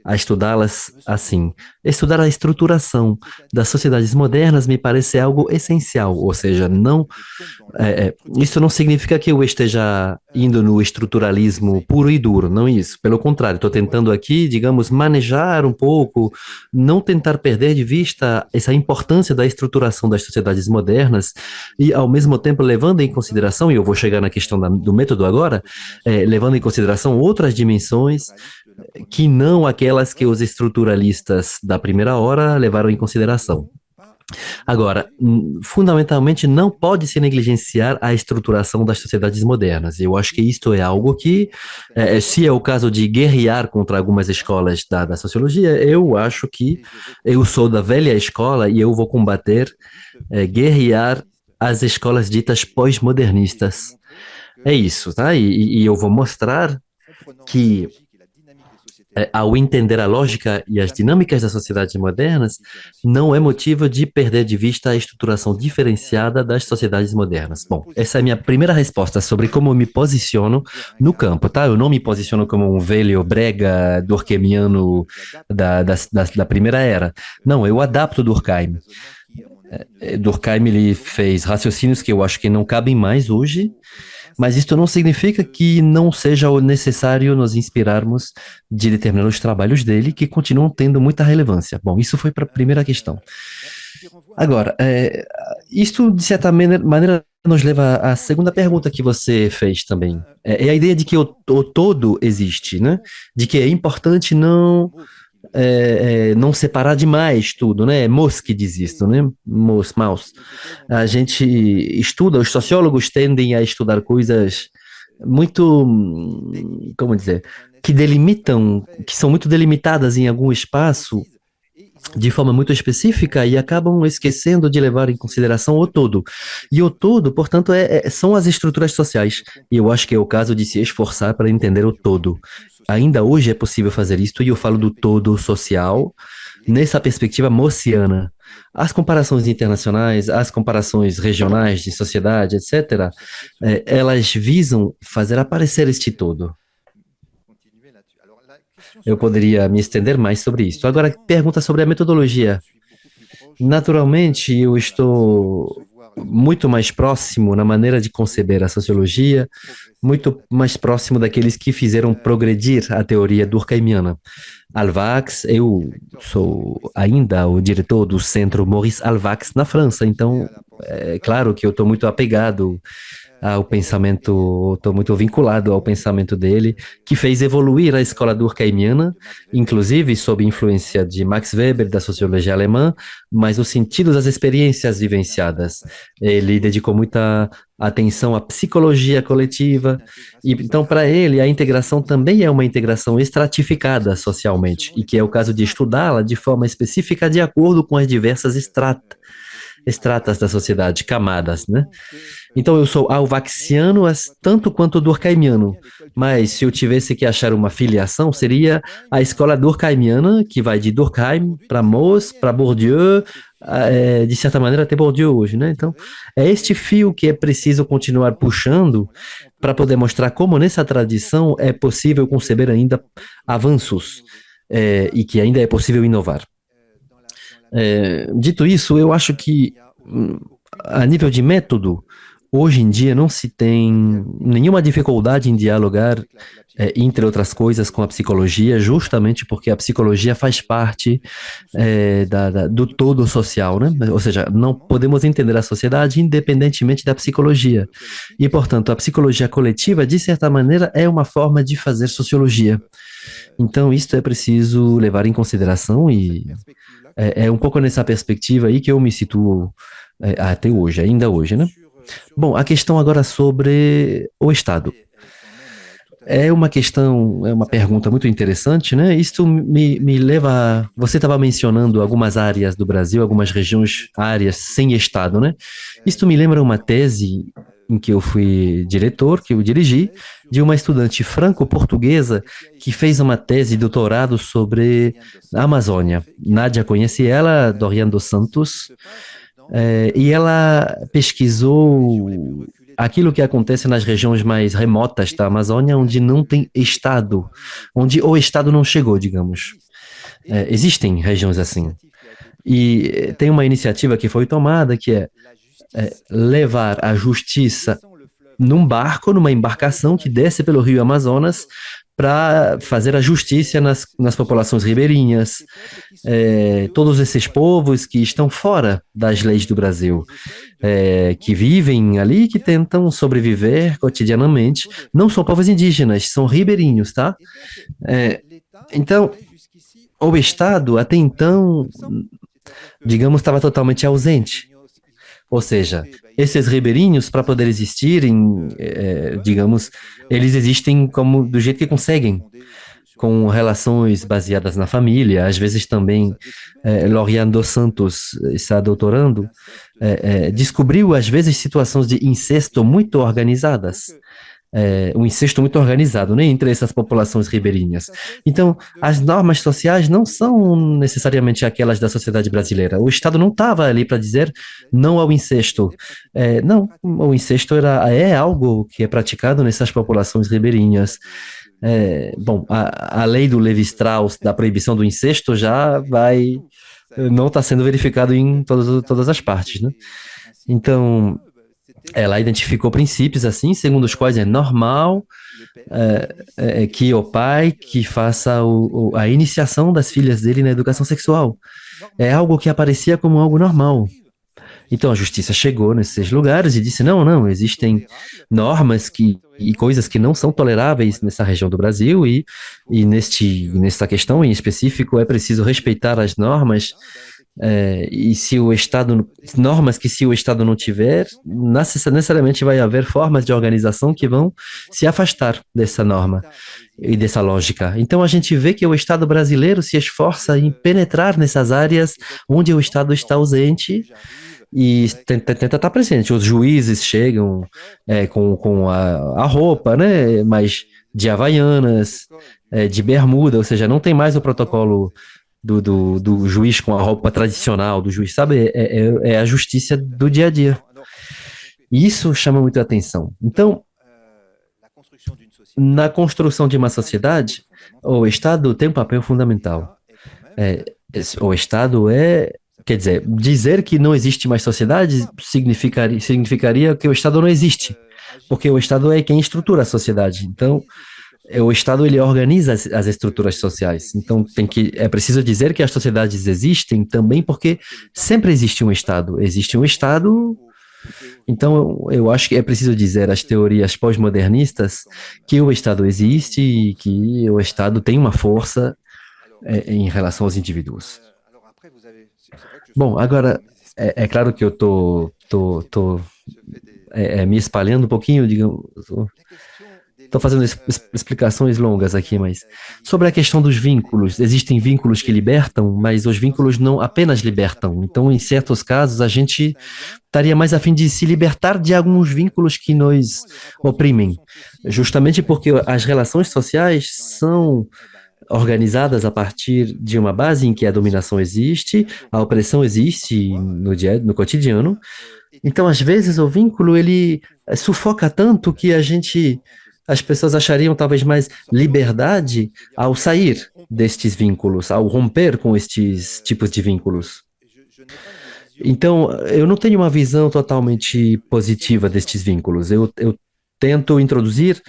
a estudá-las assim. Estudar a estruturação das sociedades modernas me parece algo essencial, ou seja, não, isso não significa que eu esteja indo no estruturalismo puro e duro, não isso. Pelo contrário, estou tentando aqui, digamos, manejar um pouco, não tentar perder de vista essa importância da estruturação das sociedades modernas e, ao mesmo tempo, levando em consideração, e eu vou chegar na questão do método agora, levando em consideração outras dimensões que não aquelas que os estruturalistas da primeira hora levaram em consideração. Agora, fundamentalmente, não pode se negligenciar a estruturação das sociedades modernas. Eu acho que isto é algo que, se é o caso de guerrear contra algumas escolas da sociologia, eu acho que eu sou da velha escola e eu vou combater, guerrear as escolas ditas pós-modernistas. É isso, tá? E eu vou mostrar que, ao entender a lógica e as dinâmicas das sociedades modernas, não é motivo de perder de vista a estruturação diferenciada das sociedades modernas. Bom, essa é a minha primeira resposta sobre como eu me posiciono no campo, tá? Eu não me posiciono como um velho brega durkheimiano da primeira era. Não, eu adapto Durkheim. Durkheim, ele fez raciocínios que eu acho que não cabem mais hoje, mas isto não significa que não seja necessário nos inspirarmos de determinados trabalhos dele que continuam tendo muita relevância. Bom, isso foi para a primeira questão. Agora, isto, de certa maneira, nos leva à segunda pergunta que você fez também. É a ideia de que o todo existe, né? De que é importante não separar demais tudo, né? Mauss que diz isso, né? Mauss. A gente estuda, os sociólogos tendem a estudar coisas muito, como dizer, que delimitam, que são muito delimitadas em algum espaço de forma muito específica e acabam esquecendo de levar em consideração o todo. E o todo, portanto, são as estruturas sociais. E eu acho que é o caso de se esforçar para entender o todo. Ainda hoje é possível fazer isto, e eu falo do todo social nessa perspectiva maussiana. As comparações internacionais, as comparações regionais de sociedade, etc., elas visam fazer aparecer este todo. Eu poderia me estender mais sobre isso. Agora, pergunta sobre a metodologia. Naturalmente, eu estou muito mais próximo na maneira de conceber a sociologia, muito mais próximo daqueles que fizeram progredir a teoria durkheimiana. Alvax, eu sou ainda o diretor do Centro Maurice Alvax na França, então é claro que eu estou muito apegado ao pensamento, estou muito vinculado ao pensamento dele, que fez evoluir a escola durkheimiana, inclusive sob influência de Max Weber, da sociologia alemã, mas o sentido das experiências vivenciadas. Ele dedicou muita atenção à psicologia coletiva, e então para ele a integração também é uma integração estratificada socialmente, e que é o caso de estudá-la de forma específica de acordo com as diversas estratas da sociedade, camadas, né? Então eu sou alvaxiano tanto quanto durkheimiano, mas se eu tivesse que achar uma filiação, seria a escola durkheimiana, que vai de Durkheim para Mauss, para Bourdieu, de certa maneira até Bourdieu hoje, né? Então é este fio que é preciso continuar puxando para poder mostrar como nessa tradição é possível conceber ainda avanços e que ainda é possível inovar. Dito isso, eu acho que a nível de método, hoje em dia não se tem nenhuma dificuldade em dialogar, entre outras coisas, com a psicologia, justamente porque a psicologia faz parte do todo social, né? Ou seja, não podemos entender a sociedade independentemente da psicologia. E, portanto, a psicologia coletiva, de certa maneira, é uma forma de fazer sociologia. Então, isto é preciso levar em consideração e é um pouco nessa perspectiva aí que eu me situo até hoje, ainda hoje, né? Bom, a questão agora sobre o Estado. É uma pergunta muito interessante, né? Isto me leva você estava mencionando algumas áreas do Brasil, algumas áreas sem Estado, né? Isto me lembra uma tese em que eu fui diretor, que eu dirigi, de uma estudante franco-portuguesa que fez uma tese de doutorado sobre a Amazônia. Nádia conhece ela, Dorian dos Santos, e ela pesquisou aquilo que acontece nas regiões mais remotas da Amazônia, onde não tem Estado, onde o Estado não chegou, digamos. Existem regiões assim. E tem uma iniciativa que foi tomada que é levar a justiça num barco, numa embarcação que desce pelo Rio Amazonas para fazer a justiça nas populações ribeirinhas, todos esses povos que estão fora das leis do Brasil, que vivem ali, que tentam sobreviver cotidianamente. Não são povos indígenas, são ribeirinhos, tá? Então, o Estado, até então, digamos, estava totalmente ausente. Ou seja, esses ribeirinhos, para poder existirem, digamos, eles existem como do jeito que conseguem, com relações baseadas na família. Às vezes também, Loriane dos Santos está doutorando, descobriu, às vezes, situações de incesto muito organizadas. Um incesto muito organizado, né, entre essas populações ribeirinhas. Então, as normas sociais não são necessariamente aquelas da sociedade brasileira. O Estado não estava ali para dizer não ao incesto. Não, o incesto é algo que é praticado nessas populações ribeirinhas. Bom, a lei do Levi-Strauss da proibição do incesto não está sendo verificado em todas as partes, né? Então, ela identificou princípios assim, segundo os quais é normal que o pai que faça a iniciação das filhas dele na educação sexual. É algo que aparecia como algo normal. Então a justiça chegou nesses lugares e disse, não, existem normas e coisas que não são toleráveis nessa região do Brasil e nessa questão em específico é preciso respeitar as normas. E se o Estado, normas que se o Estado não tiver, necessariamente vai haver formas de organização que vão se afastar dessa norma e dessa lógica. Então a gente vê que o Estado brasileiro se esforça em penetrar nessas áreas onde o Estado está ausente e tenta estar presente. Os juízes chegam com a roupa, né, mas de havaianas, de bermuda, ou seja, não tem mais o protocolo do juiz com a roupa tradicional do juiz, sabe? É a justiça do dia a dia. E isso chama muito a atenção. Então, na construção de uma sociedade, o Estado tem um papel fundamental. O Estado quer dizer que não existe mais sociedade significaria que o Estado não existe, porque o Estado é quem estrutura a sociedade. Então, o Estado ele organiza as estruturas sociais. Então é preciso dizer que as sociedades existem também porque sempre existe um Estado. Existe um Estado. Então eu acho que é preciso dizer às teorias pós-modernistas que o Estado existe e que o Estado tem uma força em relação aos indivíduos. Bom, agora é claro que eu tô me espalhando um pouquinho, digamos. Estou fazendo explicações longas aqui, mas sobre a questão dos vínculos, existem vínculos que libertam, mas os vínculos não apenas libertam. Então, em certos casos, a gente estaria mais a fim de se libertar de alguns vínculos que nos oprimem, justamente porque as relações sociais são organizadas a partir de uma base em que a dominação existe, a opressão existe no cotidiano. Então, às vezes, o vínculo ele sufoca tanto que as pessoas achariam talvez mais liberdade ao sair destes vínculos, ao romper com estes tipos de vínculos. Então, eu não tenho uma visão totalmente positiva destes vínculos. Eu tento introduzir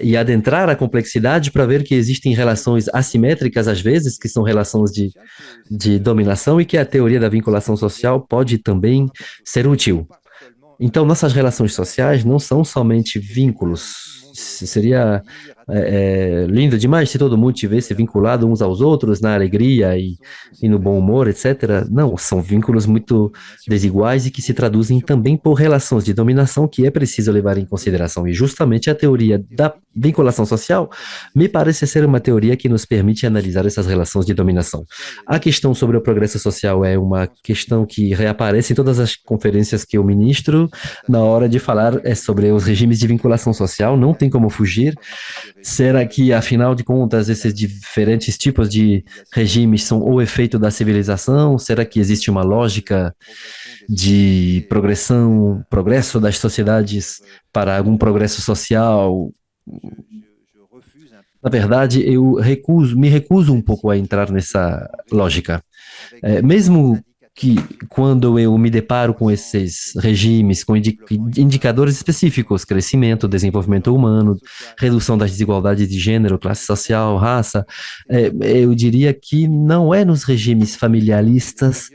e adentrar a complexidade para ver que existem relações assimétricas, às vezes, que são relações de dominação e que a teoria da vinculação social pode também ser útil. Então, nossas relações sociais não são somente vínculos. Seria lindo demais se todo mundo tivesse vinculado uns aos outros na alegria e no bom humor, etc. Não, são vínculos muito desiguais e que se traduzem também por relações de dominação que é preciso levar em consideração. E justamente a teoria da vinculação social me parece ser uma teoria que nos permite analisar essas relações de dominação. A questão sobre o progresso social é uma questão que reaparece em todas as conferências que eu ministro na hora de falar sobre os regimes de vinculação social, não tem como fugir. Será que, afinal de contas, esses diferentes tipos de regimes são o efeito da civilização? Será que existe uma lógica de progresso das sociedades para algum progresso social Na verdade, me recuso um pouco a entrar nessa lógica. Mesmo que quando eu me deparo com esses regimes, com indicadores específicos, crescimento, desenvolvimento humano, redução das desigualdades de gênero, classe social, raça, eu diria que não é nos regimes familiaristas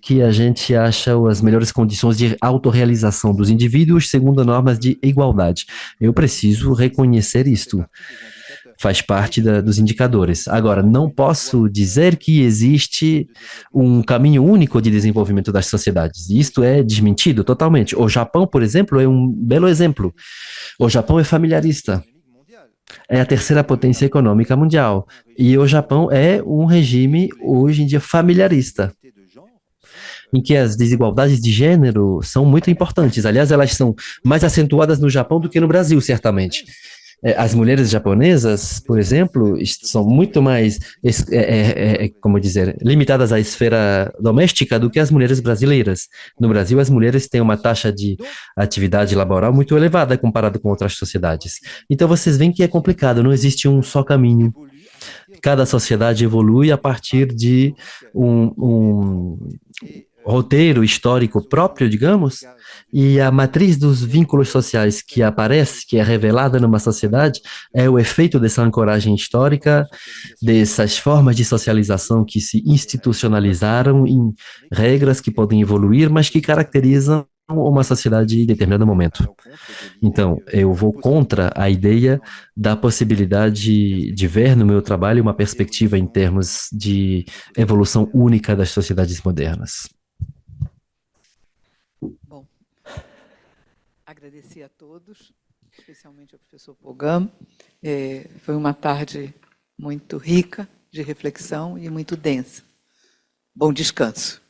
que a gente acha as melhores condições de autorrealização dos indivíduos segundo normas de igualdade. Eu preciso reconhecer isto. Faz parte dos indicadores. Agora, não posso dizer que existe um caminho único de desenvolvimento das sociedades. Isto é desmentido totalmente. O Japão, por exemplo, é um belo exemplo. O Japão é familiarista. É a terceira potência econômica mundial. E o Japão é um regime, hoje em dia, familiarista, em que as desigualdades de gênero são muito importantes. Aliás, elas são mais acentuadas no Japão do que no Brasil, certamente. As mulheres japonesas, por exemplo, são muito mais, como dizer, limitadas à esfera doméstica do que as mulheres brasileiras. No Brasil, as mulheres têm uma taxa de atividade laboral muito elevada comparado com outras sociedades. Então, vocês veem que é complicado, não existe um só caminho. Cada sociedade evolui a partir de um roteiro histórico próprio, digamos, e a matriz dos vínculos sociais que aparece, que é revelada numa sociedade, é o efeito dessa ancoragem histórica, dessas formas de socialização que se institucionalizaram em regras que podem evoluir, mas que caracterizam uma sociedade em determinado momento. Então, eu vou contra a ideia da possibilidade de ver no meu trabalho uma perspectiva em termos de evolução única das sociedades modernas. Bom, agradecer a todos, especialmente ao professor Pogam. Foi uma tarde muito rica de reflexão e muito densa. Bom descanso.